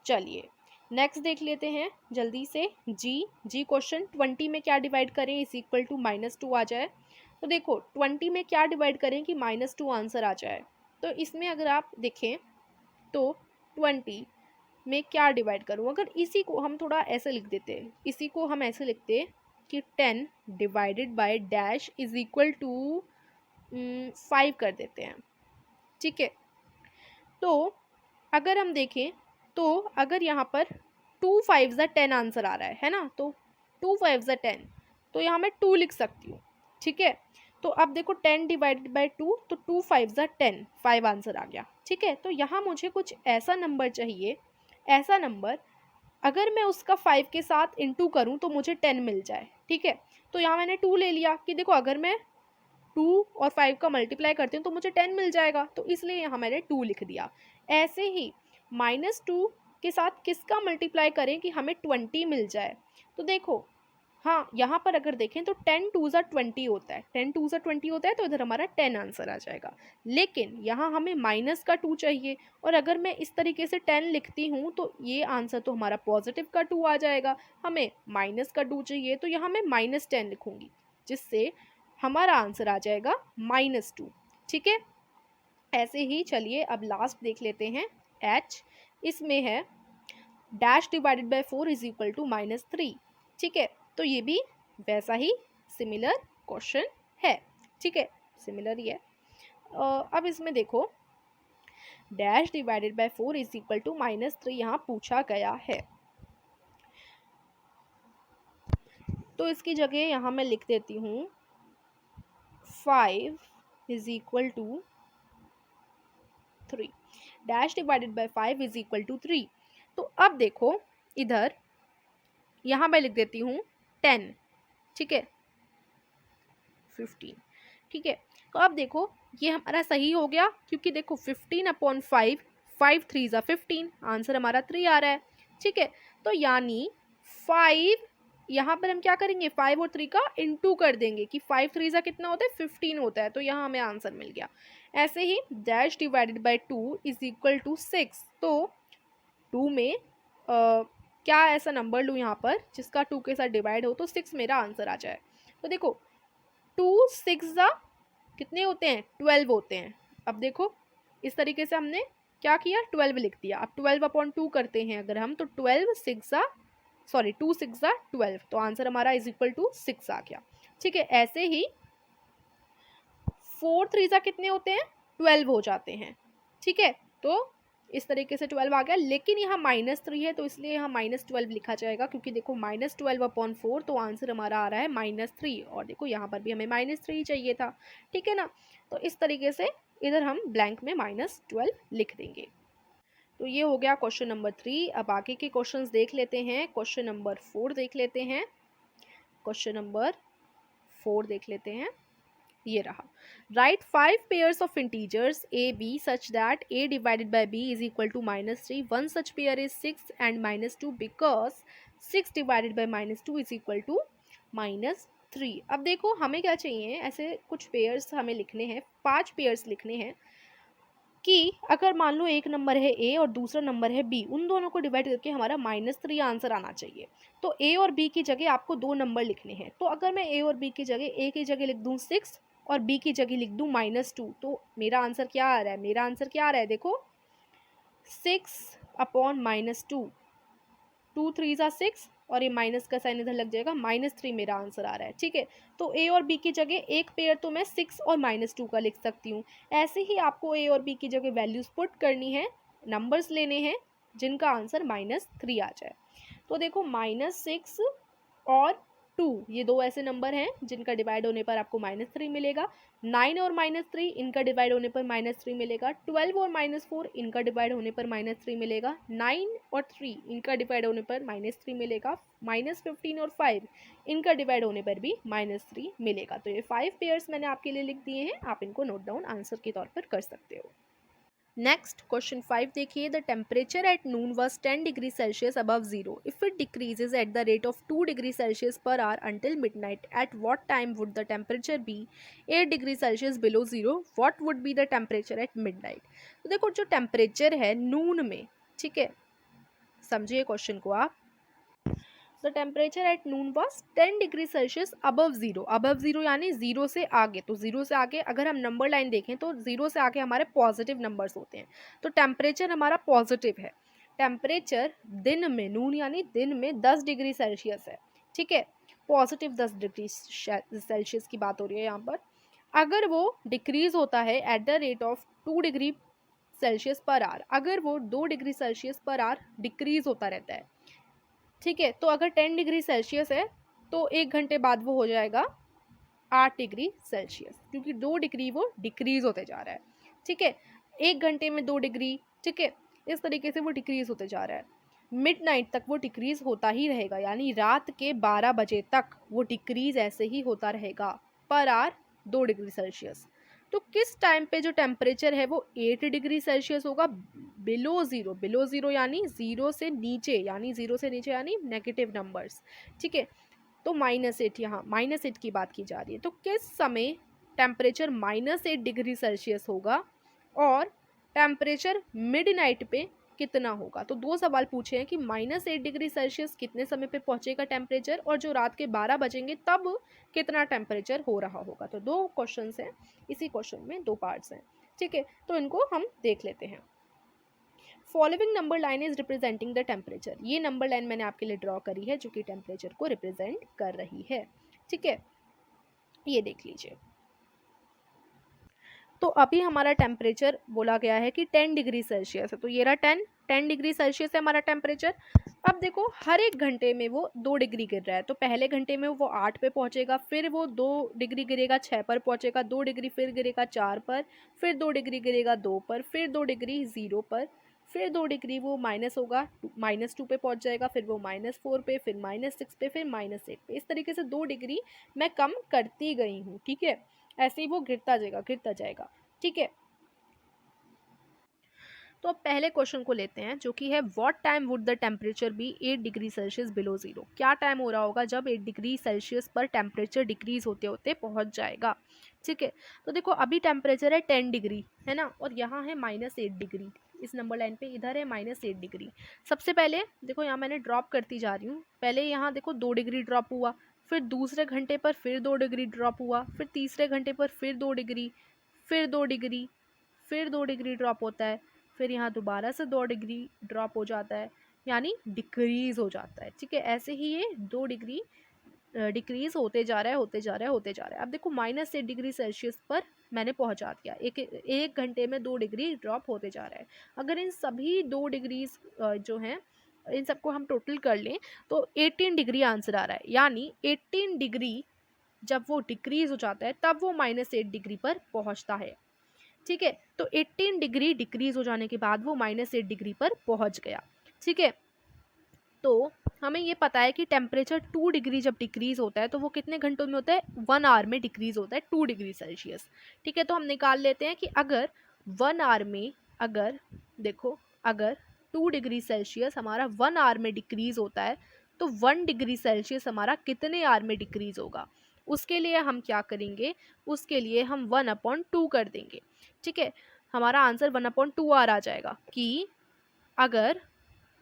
A: चलिए नेक्स्ट देख लेते हैं जल्दी से। जी क्वेश्चन 20 में क्या डिवाइड करें इज इक्वल टू -2 आ जाए। तो देखो 20 में क्या डिवाइड करें कि -2 आंसर आ जाए। तो इसमें अगर आप देखें तो 20 में क्या डिवाइड करूँ, अगर इसी को हम थोड़ा ऐसे लिख देते, इसी को हम ऐसे लिखते कि 10 divided by dash is equal to 5 कर देते हैं। ठीक है, तो अगर हम देखें तो अगर यहाँ पर 2 5 ज़ा 10 आंसर आ रहा है ना, तो 2 5 ज़ा 10, तो यहाँ मैं 2 लिख सकती हूँ। ठीक है, तो अब देखो 10 डिवाइडेड बाय 2, तो 2 5 ज़ा 10, 5 आंसर आ गया। ठीक है, तो यहाँ मुझे कुछ ऐसा नंबर चाहिए, ऐसा नंबर अगर मैं उसका 5 के साथ इंटू करूँ तो मुझे 10 मिल जाए। ठीक है, तो यहाँ मैंने 2 ले लिया कि देखो अगर मैं 2 और 5 का मल्टीप्लाई करती हूँ तो मुझे 10 मिल जाएगा, तो इसलिए यहाँ मैंने 2 लिख दिया। ऐसे ही -2 के साथ किसका मल्टीप्लाई करें कि हमें 20 मिल जाए। तो देखो हाँ, यहाँ पर अगर देखें तो 10 2 ज़ा 20 होता है, 10 2 ज़ा 20 होता है, तो इधर हमारा 10 आंसर आ जाएगा। लेकिन यहाँ हमें माइनस का 2 चाहिए, और अगर मैं इस तरीके से 10 लिखती हूँ तो ये आंसर तो हमारा पॉजिटिव का 2 आ जाएगा। हमें माइनस का 2 चाहिए, तो यहाँ मैं -10 लिखूँगी, जिससे हमारा आंसर आ जाएगा -2। ठीक है, ऐसे ही चलिए अब लास्ट देख लेते हैं h। इसमें है dash divided by 4 is equal to -3। ठीक है, तो ये भी वैसा ही सिमिलर क्वेश्चन है। ठीक है, सिमिलर ही है। अब इसमें देखो dash divided by 4 is equal to -3 यहाँ पूछा गया है, तो इसकी जगह यहाँ मैं लिख देती हूँ 5 is equal to 3। Dash divided by 5 is equal to 3। तो अब देखो इधर यहाँ मैं लिख देती हूँ 10। ठीक है, 15। ठीक है, तो अब देखो ये हमारा सही हो गया, क्योंकि देखो 15/5, 5 3 ज़ा 15, आंसर हमारा 3 आ रहा है। ठीक है, तो यानी 5 यहाँ पर हम क्या करेंगे, 5 और 3 का इंटू कर देंगे कि 5 3 ज़ा कितना होता है, 15 होता है, तो यहाँ हमें आंसर मिल गया। ऐसे ही dash divided by 2 is equal to 6। तो 2 में क्या ऐसा नंबर लूँ यहाँ पर जिसका 2 के साथ डिवाइड हो तो 6 मेरा आंसर आ जाए। तो देखो 2 6 ज़ा कितने होते हैं, 12 होते हैं। अब देखो इस तरीके से हमने क्या किया, 12 लिख दिया। अब 12/2 करते हैं अगर हम, तो 2 6 ज़ा 12, तो आंसर हमारा इज इक्वल टू 6 आ गया। ठीक है, ऐसे ही 4 3 ज़ा कितने होते हैं, 12 हो जाते हैं। ठीक है, तो इस तरीके से 12 आ गया, लेकिन यहाँ -3 है तो इसलिए यहाँ -12 लिखा जाएगा, क्योंकि देखो -12/4 तो आंसर हमारा आ रहा है -3, और देखो यहाँ पर भी हमें -3 ही चाहिए था। ठीक है ना, तो इस तरीके से इधर हम ब्लैंक में -12 लिख देंगे। तो ये हो गया क्वेश्चन नंबर 3। अब आगे के क्वेश्चंस देख लेते हैं। क्वेश्चन नंबर 4 देख लेते हैं। क्वेश्चन नंबर 4 देख लेते हैं, ये रहा। Right 5 pairs of integers a b such that a divided by b is equal to -3. One such pair is 6 and -2 because 6 divided by -2 is equal to -3। अब देखो हमें क्या चाहिए, ऐसे कुछ पेयर्स हमें लिखने हैं, 5 पेयर्स लिखने हैं कि अगर मान लो एक नंबर है a और दूसरा नंबर है b, उन दोनों को डिवाइड करके हमारा -3 आंसर आना चाहिए। तो a और b की जगह आपको 2 नंबर लिखने हैं। तो अगर मैं a और b की जगह, a की जगह लिख दूँ 6 और b की जगह लिख दूँ -2, तो मेरा आंसर क्या आ रहा है, मेरा आंसर क्या आ रहा है, देखो 6/-2, 2 3 ज़ा 6 और ये माइनस का साइन इधर लग जाएगा, -3 मेरा आंसर आ रहा है। ठीक है, तो a और b की जगह एक पेयर तो मैं 6 और -2 का लिख सकती हूँ। ऐसे ही आपको a और b की जगह वैल्यूज पुट करनी है, नंबर्स लेने हैं जिनका आंसर -3 आ जाए। तो देखो -6 और 2 ये दो ऐसे नंबर हैं जिनका डिवाइड होने पर आपको -3 मिलेगा। 9 और -3 इनका डिवाइड होने पर -3 मिलेगा। 12 और -4 इनका डिवाइड होने पर -3 मिलेगा। 9 और 3 इनका डिवाइड होने पर -3 मिलेगा। -15 और 5 इनका डिवाइड होने पर भी -3 मिलेगा। तो ये 5 पेयर्स मैंने आपके लिए लिख दिए हैं, आप इनको नोट डाउन आंसर के तौर पर कर सकते हो। नेक्स्ट क्वेश्चन 5 देखिए, the temperature at noon was 10 degree Celsius above zero. If it decreases at the rate of 2 degree Celsius per hour until midnight, at what time would the temperature be 8 degree Celsius below zero, what would be the temperature at midnight. तो देखो जो टेम्परेचर है नून में, ठीक है, समझिए क्वेश्चन को आप। The temperature at noon was 10 degree Celsius above zero. Above zero यानी जीरो से आगे, तो जीरो से आगे अगर हम नंबर लाइन देखें तो जीरो से आगे हमारे पॉजिटिव नंबर्स होते हैं, तो टेम्परेचर हमारा पॉजिटिव है। टेम्परेचर दिन में, नून यानी दिन में 10 डिग्री सेल्सियस है। ठीक है, पॉजिटिव 10 डिग्री सेल्सियस की बात हो रही है यहाँ पर। अगर वो डिक्रीज होता है eight the rate of 2 degree Celsius per our, अगर वो 2 degree Celsius per our decrease होता रहता है, ठीक है, तो अगर 10 डिग्री सेल्सियस है तो 1 घंटे बाद वो हो जाएगा 8 डिग्री सेल्सियस, क्योंकि 2 डिग्री वो डिक्रीज होते जा रहा है। ठीक है, 1 घंटे में 2 डिग्री, ठीक है, इस तरीके से वो डिक्रीज होते जा रहा है। मिड नाइट तक वो डिक्रीज होता ही रहेगा, यानी रात के 12 बजे तक वो डिक्रीज ऐसे ही होता रहेगा पर आवर 2 डिग्री सेल्सियस। तो किस टाइम पे जो टेम्परेचर है वो 8 डिग्री सेल्सियस होगा बिलो ज़ीरो। बिलो ज़ीरो यानी ज़ीरो से नीचे, यानी ज़ीरो से नीचे यानी नेगेटिव नंबर्स। ठीक है, तो -8, यहाँ -8 की बात की जा रही है। तो किस समय टेम्परेचर -8 डिग्री सेल्सियस होगा और टेम्परेचर मिड नाइट पे कितना होगा। तो दो सवाल पूछे हैं कि -8 डिग्री सेल्सियस कितने समय पे पहुंचेगा टेम्परेचर, और जो रात के 12 बजेंगे तब कितना टेम्परेचर हो रहा होगा। तो दो क्वेश्चन हैं, इसी क्वेश्चन में दो पार्ट्स हैं, ठीक है। तो इनको हम देख लेते हैं। Following number line is representing the temperature, ये नंबर लाइन मैंने आपके लिए ड्रॉ करी है जो कि टेम्परेचर को रिप्रेजेंट कर रही है, ठीक है। ये देख लीजिए। तो अभी हमारा टेम्परेचर बोला गया है कि 10 डिग्री सेल्सियस है, तो ये रहा 10 डिग्री सेल्सियस है हमारा टेम्परेचर। अब देखो हर एक घंटे में वो 2 डिग्री गिर रहा है, तो पहले घंटे में वो 8 पे पहुंचेगा, फिर वो 2 डिग्री गिरेगा 6 पर पहुंचेगा, 2 डिग्री फिर गिरेगा 4 पर, फिर 2 डिग्री गिरेगा 2 पर, फिर 2 डिग्री 0 पर, फिर 2 डिग्री वो माइनस होगा, -2 पे पहुंच जाएगा, फिर वो -4 पे, फिर -6 पे, फिर -8 पे। इस तरीके से 2 डिग्री मैं कम करती गई हूँ, ठीक है। ऐसे ही वो गिरता जाएगा, ठीक है। तो अब पहले क्वेश्चन को लेते हैं जो कि है what time would the temperature be 8 degree Celsius below zero. क्या टाइम हो रहा होगा जब 8 डिग्री सेल्सियस पर टेम्परेचर डिक्रीज होते होते पहुंच जाएगा, ठीक है। तो देखो अभी टेम्परेचर है 10 डिग्री, है ना, और यहाँ है -8 डिग्री, इस नंबर लाइन पे इधर है -8 डिग्री। सबसे पहले देखो यहाँ मैंने ड्रॉप करती जा रही हूँ, पहले यहाँ देखो 2 डिग्री ड्रॉप हुआ, फिर दूसरे घंटे पर फिर 2 डिग्री ड्रॉप हुआ, फिर तीसरे घंटे पर फिर 2 डिग्री, फिर 2 डिग्री, फिर 2 डिग्री ड्रॉप होता है, फिर यहाँ दोबारा से 2 डिग्री ड्रॉप हो जाता है, यानी डिक्रीज हो जाता है, ठीक है। ऐसे ही ये 2 डिग्री डिक्रीज होते जा रहा है। अब देखो -8 डिग्री सेल्सियस पर मैंने पहुंचा दिया, एक घंटे में 2 डिग्री ड्रॉप होते जा रहा है। अगर इन सभी 2 डिग्रीज जो हैं इन सबको हम टोटल कर लें तो 18 डिग्री आंसर आ रहा है, यानी 18 डिग्री जब वो डिक्रीज हो जाता है तब वो -8 डिग्री पर पहुंचता है, ठीक है। तो 18 डिग्री डिक्रीज हो जाने के बाद वो -8 डिग्री पर पहुंच गया, ठीक है। तो हमें ये पता है कि टेम्परेचर 2 डिग्री जब डिक्रीज होता है तो वो कितने घंटों में होता है, 1 आवर में डिक्रीज होता है 2 डिग्री सेल्सियस, ठीक है। तो हम निकाल लेते हैं कि अगर 1 आवर में, अगर देखो अगर 2 डिग्री सेल्सियस हमारा 1 आवर में डिक्रीज होता है तो 1 डिग्री सेल्सियस हमारा कितने आवर में डिक्रीज होगा। उसके लिए हम क्या करेंगे, उसके लिए हम 1/2 कर देंगे, ठीक है। हमारा आंसर 1/2 आ जाएगा कि अगर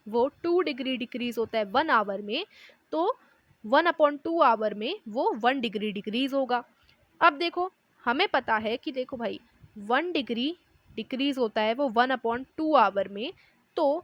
A: वो 2 डिग्री डिक्रीज होता है 1 आवर में तो 1/2 आवर में वो 1 डिग्री डिक्रीज होगा। अब देखो हमें पता है कि देखो भाई 1 डिग्री डिक्रीज होता है वो 1/2 आवर में, तो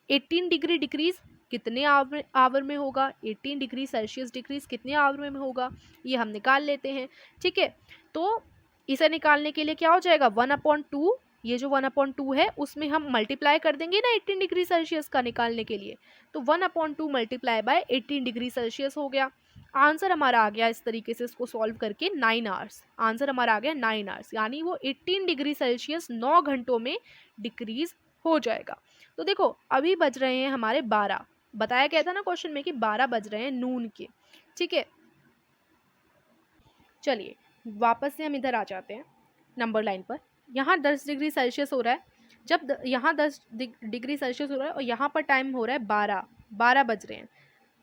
A: 18 डिग्री डिक्रीज कितने आवर में होगा, 18 डिग्री सेल्सियस डिक्रीज कितने आवर में होगा, ये हम निकाल लेते हैं, ठीक है। तो इसे निकालने के लिए क्या हो जाएगा 1/2, ये जो 1/2 है उसमें हम मल्टीप्लाई कर देंगे ना 18 डिग्री सेल्सियस का निकालने के लिए, तो 1/2 मल्टीप्लाई बाय 18 डिग्री सेल्सियस हो गया। आंसर हमारा आ गया इस तरीके से इसको सॉल्व करके 9 आवर्स, आंसर हमारा आ गया 9 आवर्स, यानी वो 18 डिग्री सेल्सियस 9 घंटों में डिक्रीज हो जाएगा। तो देखो अभी बज रहे हैं हमारे 12, बताया गया था ना क्वेश्चन में कि 12 बज रहे हैं नून के, ठीक है। चलिए वापस से हम इधर आ जाते हैं नंबर लाइन पर। यहाँ 10 डिग्री सेल्सियस हो रहा है, जब यहाँ 10 डिग्री सेल्सियस हो रहा है और यहाँ पर टाइम हो रहा है 12 बज रहे हैं,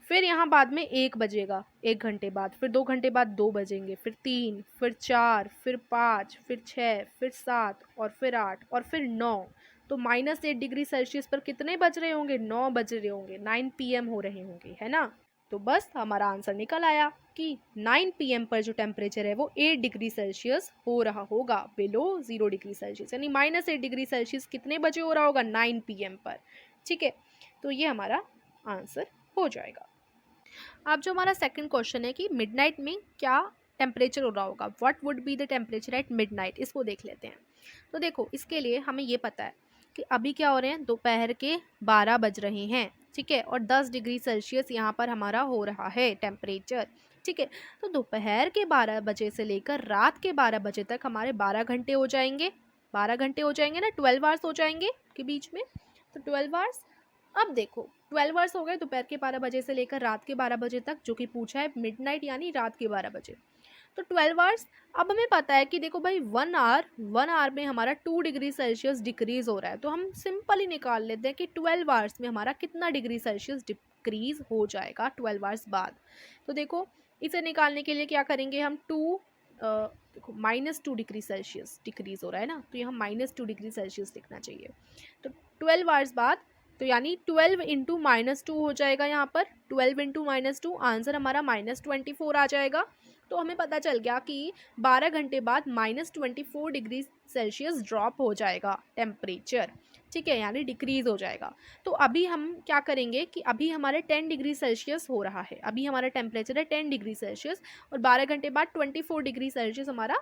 A: फिर यहाँ बाद में 1 बजेगा, 1 घंटे बाद, फिर 2 घंटे बाद 2 बजेंगे, फिर 3, फिर 4, फिर 5, फिर 6, फिर 7 और फिर 8 और फिर 9। तो -8 डिग्री सेल्सियस पर कितने बज रहे होंगे, 9 बज रहे होंगे, 9 PM हो रहे होंगे, है ना। तो बस हमारा आंसर निकल आया कि 9 PM पर जो टेम्परेचर है वो 8 डिग्री सेल्सियस हो रहा होगा, बिलो 0 डिग्री सेल्सियस, यानी -8 डिग्री सेल्सियस कितने बजे हो रहा होगा, 9 PM पर, ठीक है। तो ये हमारा आंसर हो जाएगा। अब जो हमारा सेकंड क्वेश्चन है कि मिडनाइट में क्या टेम्परेचर हो रहा होगा, what would be the temperature at midnight, इसको देख लेते हैं। तो देखो इसके लिए हमें ये पता है कि अभी क्या हो रहे हैं, दोपहर के 12 बज रहे हैं, ठीक है, और 10 डिग्री सेल्सियस यहाँ पर हमारा हो रहा है टेम्परेचर, ठीक है। तो दोपहर के 12 बजे से लेकर रात के 12 बजे तक हमारे 12 घंटे हो जाएंगे, 12 घंटे हो जाएंगे ना, 12 आवर्स हो जाएंगे के बीच में, तो 12 आवर्स। अब देखो 12 आवर्स हो गए दोपहर के 12 बजे से लेकर रात के 12 बजे तक, जो कि पूछा है मिडनाइट यानी रात के 12 बजे, तो 12 आवर्स। अब हमें पता है कि देखो भाई 1 आवर में हमारा 2 डिग्री सेल्सियस डिक्रीज हो रहा है, तो हम सिंपल ही निकाल लेते हैं कि 12 आवर्स में हमारा कितना डिग्री सेल्सियस डिक्रीज हो जाएगा 12 आवर्स बाद। तो देखो इसे निकालने के लिए क्या करेंगे हम, 2 देखो -2 डिग्री सेल्सियस डिक्रीज हो रहा है ना, तो यहाँ -2 डिग्री सेल्सियस लिखना चाहिए। तो 12 आवर्स बाद, तो यानी 12 इंटू -2 हो जाएगा यहाँ पर, 12 इंटू -2 आंसर हमारा -24 आ जाएगा। तो हमें पता चल गया कि 12 घंटे बाद -24 डिग्री सेल्सियस ड्रॉप हो जाएगा टेम्परेचर, ठीक है, यानी डिक्रीज़ हो जाएगा। तो अभी हम क्या करेंगे कि अभी हमारे 10 डिग्री सेल्सियस हो रहा है, अभी हमारा टेम्परेचर है 10 डिग्री सेल्सियस, और 12 घंटे बाद 24 डिग्री सेल्सियस हमारा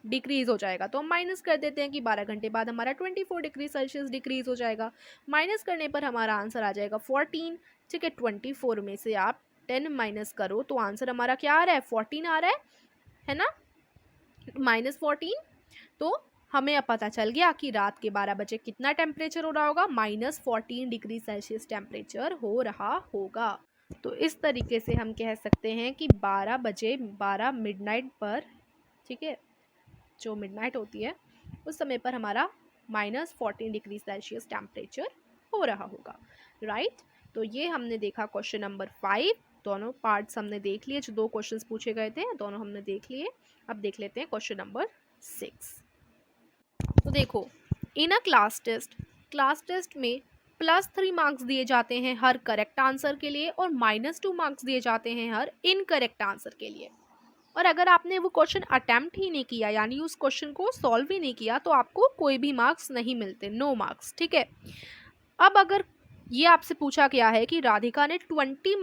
A: डिक्रीज़ हो जाएगा। तो हम माइनस कर देते हैं कि 12 घंटे बाद हमारा 24 डिग्री सेल्सियस डिक्रीज़ हो जाएगा। माइनस करने पर हमारा आंसर आ जाएगा 14, ठीक है। 24 में से आप 10 माइनस करो तो आंसर हमारा क्या आ रहा है, 14 आ रहा है ना, -14। तो हमें अब पता चल गया कि रात के 12 बजे कितना टेम्परेचर हो रहा होगा, -14 डिग्री सेल्सियस टेम्परेचर हो रहा होगा। तो इस तरीके से हम कह सकते हैं कि 12 बजे, 12 मिडनाइट पर, ठीक है, जो मिडनाइट होती है उस समय पर हमारा -14 डिग्री सेल्सियस टेम्परेचर हो रहा होगा, राइट। तो ये हमने देखा क्वेश्चन नंबर 5, दोनों पार्ट्स हमने देख लिए, जो 2 क्वेश्चंस पूछे गए थे दोनों हमने देख लिए। अब देख लेते हैं क्वेश्चन नंबर 6। तो देखो, इन अ क्लास टेस्ट में +3 मार्क्स दिए जाते हैं हर करेक्ट आंसर के लिए और -2 मार्क्स दिए जाते हैं हर इनकरेक्ट आंसर के लिए। और अगर आपने वो क्वेश्चन अटेम्प्ट ही नहीं किया, यानी उस क्वेश्चन को सॉल्व ही नहीं किया, तो आपको कोई भी मार्क्स नहीं मिलते, नो मार्क्स, ठीक है। अब अगर ये आपसे पूछा गया है कि राधिका ने 20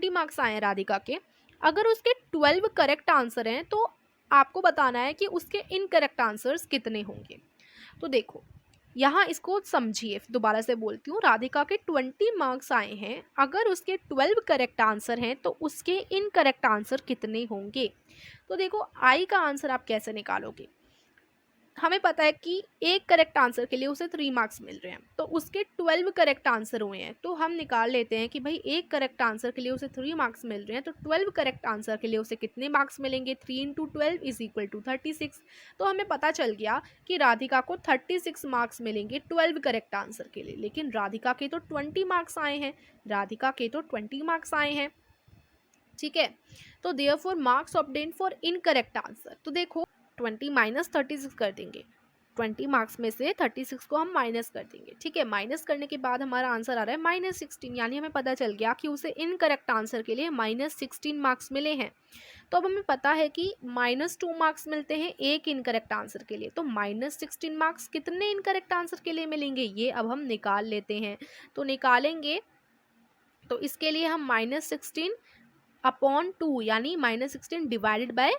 A: मार्क्स आए हैं राधिका के, अगर उसके 12 करेक्ट आंसर हैं तो आपको बताना है कि उसके इनकरेक्ट आंसर्स कितने होंगे। तो देखो, यहाँ इसको समझिए, दोबारा से बोलती हूँ, राधिका के 20 मार्क्स आए हैं, अगर उसके 12 करेक्ट आंसर हैं तो उसके इनकरेक्ट आंसर कितने होंगे। तो देखो, आई का आंसर आप कैसे निकालोगे, हमें पता है कि एक करेक्ट आंसर के लिए उसे 3 मार्क्स मिल रहे हैं, तो उसके 12 करेक्ट आंसर हुए हैं, तो हम निकाल लेते हैं कि भाई एक करेक्ट आंसर के लिए उसे 3 मार्क्स मिल रहे हैं, तो 12 करेक्ट आंसर के लिए उसे कितने मार्क्स मिलेंगे, 3 इंटू 12 इज इक्वल टू 36। तो हमें पता चल गया कि राधिका को 36 मार्क्स मिलेंगे 12 करेक्ट आंसर के लिए। लेकिन राधिका के तो 20 मार्क्स आए हैं, राधिका के तो 20 मार्क्स आए हैं, ठीक है। तो therefore marks obtained for incorrect answer, तो देखो 20 माइनस 36 कर देंगे, 20 मार्क्स में से 36 को हम माइनस कर देंगे, ठीक है। माइनस करने के बाद हमारा आंसर आ रहा है -16, यानी हमें पता चल गया कि उसे इनकरेक्ट आंसर के लिए -16 मार्क्स मिले हैं। तो अब हमें पता है कि -2 मार्क्स मिलते हैं एक इनकरेक्ट आंसर के लिए, तो -16 मार्क्स कितने इनकरेक्ट आंसर के लिए मिलेंगे, ये अब हम निकाल लेते हैं। तो निकालेंगे तो इसके लिए हम -16 अपॉन 2 यानी -16 डिवाइडेड बाय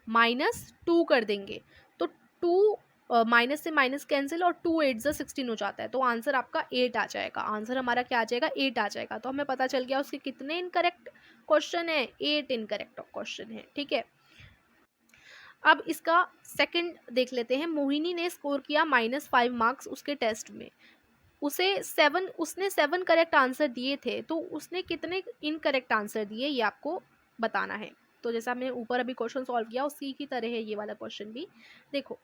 A: -2 कर देंगे। तो 2 माइनस से माइनस कैंसिल और 2 8 जा 16 हो जाता है, तो आंसर आपका 8 आ जाएगा। आंसर हमारा क्या आ जाएगा, 8 आ जाएगा। तो हमें पता चल गया उसके कितने इनकरेक्ट क्वेश्चन है, 8 इनकरेक्ट क्वेश्चन है, ठीक है। अब इसका सेकंड देख लेते हैं। मोहिनी ने स्कोर किया -5 मार्क्स उसके टेस्ट में, उसने 7 करेक्ट आंसर दिए थे, तो उसने कितने इनकरेक्ट आंसर दिए ये आपको बताना है। तो जैसा हमने ऊपर अभी क्वेश्चन सॉल्व किया उसी की तरह है ये वाला क्वेश्चन भी। देखो,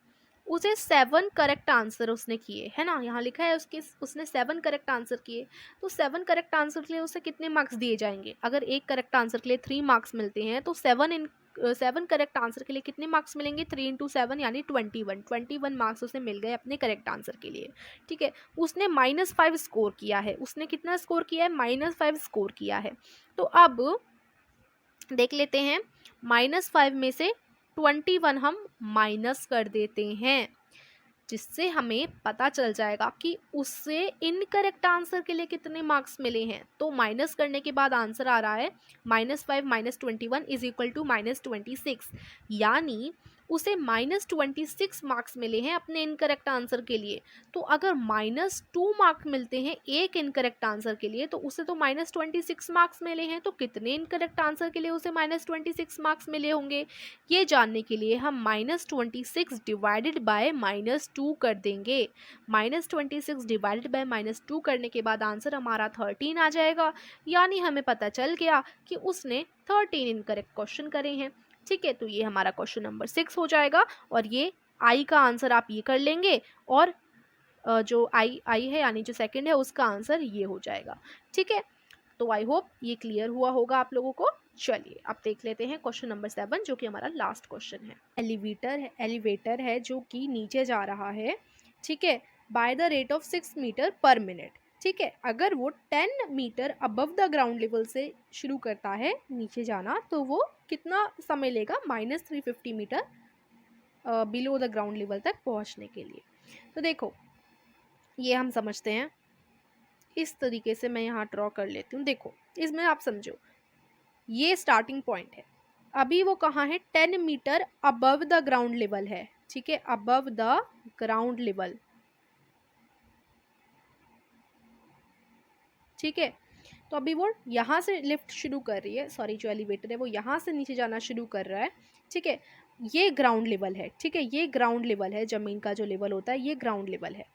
A: उसे 7 करेक्ट आंसर उसने किए, है ना, यहाँ लिखा है उसने 7 करेक्ट आंसर किए, तो 7 करेक्ट आंसर के लिए उसे कितने मार्क्स दिए जाएंगे। अगर एक करेक्ट आंसर के लिए 3 मार्क्स मिलते हैं, तो 7 करेक्ट आंसर के लिए कितने मार्क्स मिलेंगे, 3 इंटू 7 यानी 21 मार्क्स उसे मिल गए अपने करेक्ट आंसर के लिए, ठीक है। उसने -5 स्कोर किया है, उसने कितना स्कोर किया है, -5 स्कोर किया है। तो अब देख लेते हैं, -5 में से 21 हम माइनस कर देते हैं, जिससे हमें पता चल जाएगा कि उससे इनकरेक्ट आंसर के लिए कितने मार्क्स मिले हैं। तो माइनस करने के बाद आंसर आ रहा है -5 - 21 इज इक्वल टू -26, यानी उसे -26 मार्क्स मिले हैं अपने इनकरेक्ट आंसर के लिए। तो अगर -2 मार्क्स मिलते हैं एक इनकरेक्ट आंसर के लिए, तो उसे तो -26 मार्क्स मिले हैं, तो कितने इनकरेक्ट आंसर के लिए उसे -26 मार्क्स मिले होंगे, ये जानने के लिए हम -26 डिवाइडेड बाय -2 कर देंगे। -26 डिवाइडेड बाय -2 करने के बाद आंसर हमारा 13 आ जाएगा, यानी हमें पता चल गया कि उसने 13 इनकरेक्ट क्वेश्चन करे हैं, ठीक है। तो ये हमारा क्वेश्चन नंबर 6 हो जाएगा, और ये आई का आंसर आप ये कर लेंगे, और जो आई है यानी जो सेकंड है उसका आंसर ये हो जाएगा, ठीक है। तो आई होप ये क्लियर हुआ होगा आप लोगों को। चलिए अब देख लेते हैं क्वेश्चन नंबर 7 जो कि हमारा लास्ट क्वेश्चन है। एलिवेटर है जो कि नीचे जा रहा है, ठीक है, by the rate of 6 metre per minute, ठीक है। अगर वो 10 metre above the ground level से शुरू करता है नीचे जाना तो वो कितना समय लेगा -350 metre below the ground level तक पहुंचने के लिए। तो देखो ये हम समझते हैं, इस तरीके से मैं यहाँ ड्रॉ कर लेती हूँ। देखो इसमें आप समझो, ये स्टार्टिंग पॉइंट है, अभी वो कहाँ है, 10 metre above the ground level है, ठीक है, अबव द ग्राउंड लेवल, ठीक है। तो अभी वो यहाँ से लिफ्ट शुरू कर रही है, सॉरी जो एलिवेटर है वो यहाँ से नीचे जाना शुरू कर रहा है, ठीक है। ये ग्राउंड लेवल है, ठीक है, ये ग्राउंड लेवल है, ज़मीन का जो लेवल होता है ये ग्राउंड लेवल है,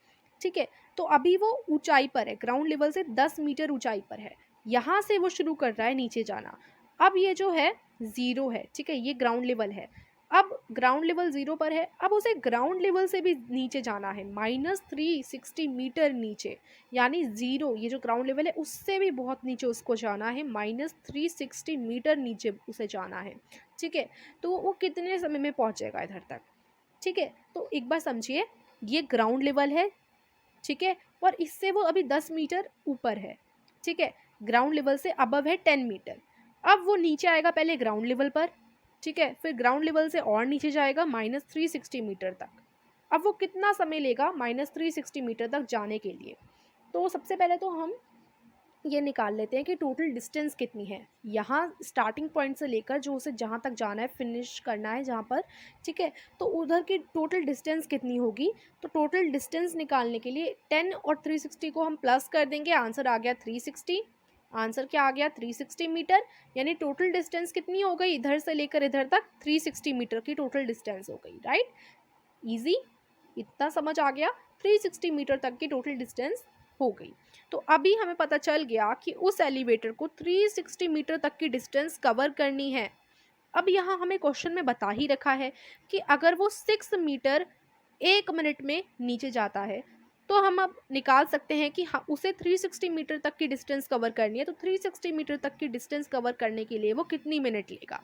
A: ठीक है। तो अभी वो ऊंचाई पर है, ग्राउंड लेवल से 10 मीटर ऊंचाई पर है, यहाँ से वो शुरू कर रहा है नीचे जाना। अब ये जो है 0 है, ठीक है, ये ग्राउंड लेवल है। अब ग्राउंड लेवल 0 पर है, अब उसे ग्राउंड लेवल से भी नीचे जाना है -360 मीटर नीचे, यानी 0, ये जो ग्राउंड लेवल है उससे भी बहुत नीचे उसको जाना है, -360 मीटर नीचे उसे जाना है, ठीक है। तो वो कितने समय में पहुंचेगा इधर तक, ठीक है। तो एक बार समझिए, ये ग्राउंड लेवल है, ठीक है, और इससे वो अभी 10 मीटर ऊपर है, ठीक है, ग्राउंड लेवल से अबव है 10 मीटर। अब वो नीचे आएगा पहले ग्राउंड लेवल पर, ठीक है, फिर ग्राउंड लेवल से और नीचे जाएगा -360 मीटर तक। अब वो कितना समय लेगा -360 मीटर तक जाने के लिए। तो सबसे पहले तो हम ये निकाल लेते हैं कि टोटल डिस्टेंस कितनी है, यहाँ स्टार्टिंग पॉइंट से लेकर जो उसे जहाँ तक जाना है, फिनिश करना है जहाँ पर, ठीक है, तो उधर की टोटल डिस्टेंस कितनी होगी। तो टोटल डिस्टेंस निकालने के लिए 10 और 360 को हम प्लस कर देंगे, आंसर आ गया 360। आंसर क्या आ गया 360 मीटर, यानी टोटल डिस्टेंस कितनी हो गई, इधर से लेकर इधर तक 360 मीटर की टोटल डिस्टेंस हो गई, राइट। ईजी, इतना समझ आ गया, 360 मीटर तक की टोटल डिस्टेंस हो गई। तो अभी हमें पता चल गया कि उस एलिवेटर को 360 मीटर तक की डिस्टेंस कवर करनी है। अब यहाँ हमें क्वेश्चन में बता ही रखा है कि अगर वो 6 मीटर 1 मिनट में नीचे जाता है तो हम अब निकाल सकते हैं कि हाँ उसे 360 मीटर तक की डिस्टेंस कवर करनी है। तो 360 मीटर तक की डिस्टेंस कवर करने के लिए वो कितनी मिनट लेगा।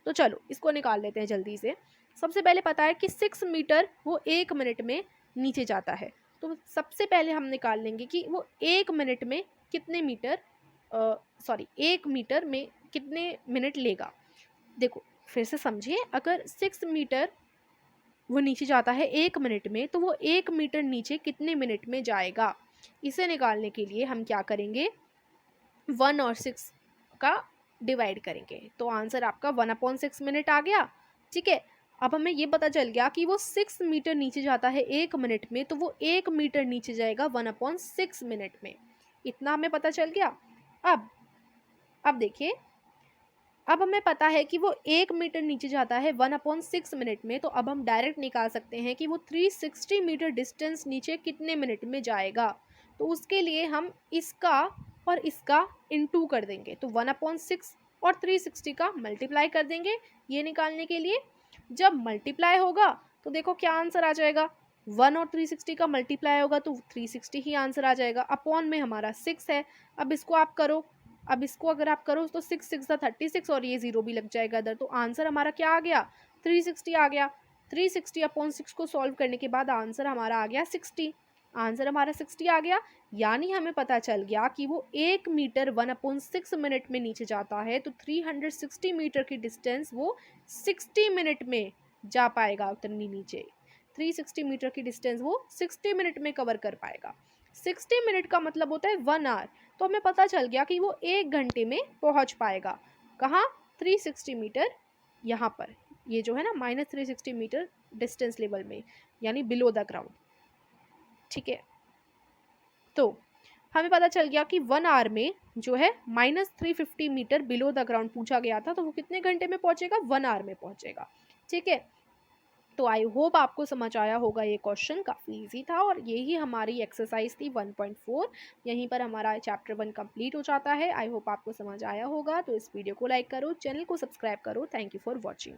A: तो चलो इसको निकाल लेते हैं जल्दी से। सबसे पहले पता है कि 6 मीटर वो 1 मिनट में नीचे जाता है, तो सबसे पहले हम निकाल लेंगे कि वो 1 मिनट में कितने मीटर, सॉरी 1 मीटर में कितने मिनट लेगा। देखो फिर से समझिए, अगर 6 मीटर वो नीचे जाता है 1 मिनट में, तो वो 1 मीटर नीचे कितने मिनट में जाएगा। इसे निकालने के लिए हम क्या करेंगे, 1 और 6 का डिवाइड करेंगे, तो आंसर आपका 1/6 मिनट आ गया, ठीक है। अब हमें ये पता चल गया कि वो 6 मीटर नीचे जाता है 1 मिनट में, तो वो 1 मीटर नीचे जाएगा 1/6 मिनट में, इतना हमें पता चल गया। अब देखिए, अब हमें पता है कि वो 1 मीटर नीचे जाता है 1/6 मिनट में, तो अब हम डायरेक्ट निकाल सकते हैं कि वो 360 मीटर डिस्टेंस नीचे कितने मिनट में जाएगा। तो उसके लिए हम इसका और इसका इनटू कर देंगे, तो 1/6 और 360 का मल्टीप्लाई कर देंगे ये निकालने के लिए। जब मल्टीप्लाई होगा तो देखो क्या आंसर आ जाएगा, 1 और 360 का मल्टीप्लाई होगा तो 360 ही आंसर आ जाएगा। अपॉन में हमारा 6 है, अब इसको आप करो, अब इसको अगर आप करो तो 6 6 36 और ये 0 भी लग जाएगा इधर, तो आंसर हमारा क्या आ गया 360 आ गया। 360/6 को सॉल्व करने के बाद आंसर हमारा आ गया 60, आंसर हमारा 60 आ गया। यानी हमें पता चल गया कि वो 1 मीटर 1/6 मिनट में नीचे जाता है, तो 360 मीटर की डिस्टेंस वो 60 मिनट में जा पाएगा उतनी नीचे। 360 मीटर की डिस्टेंस वो 60 मिनट में कवर कर पाएगा। 60 मिनट का मतलब होता है 1 आवर, तो हमें पता चल गया कि वो 1 घंटे में पहुंच पाएगा। कहाँ, 360 मीटर यहाँ पर, ये जो है ना -360 मीटर डिस्टेंस लेवल में, यानी बिलो द ग्राउंड, ठीक है। तो हमें पता चल गया कि 1 आवर में जो है -350 मीटर बिलो द ग्राउंड पूछा गया था, तो वो कितने घंटे में पहुंचेगा, 1 आवर में पहुंचेगा, ठीक है। तो आई होप आपको समझ आया होगा, ये क्वेश्चन काफ़ी इजी था और यही हमारी एक्सरसाइज थी 1.4। यहीं पर हमारा चैप्टर 1 कंप्लीट हो जाता है। आई होप आपको समझ आया होगा, तो इस वीडियो को लाइक करो, चैनल को सब्सक्राइब करो। Thank you for watching.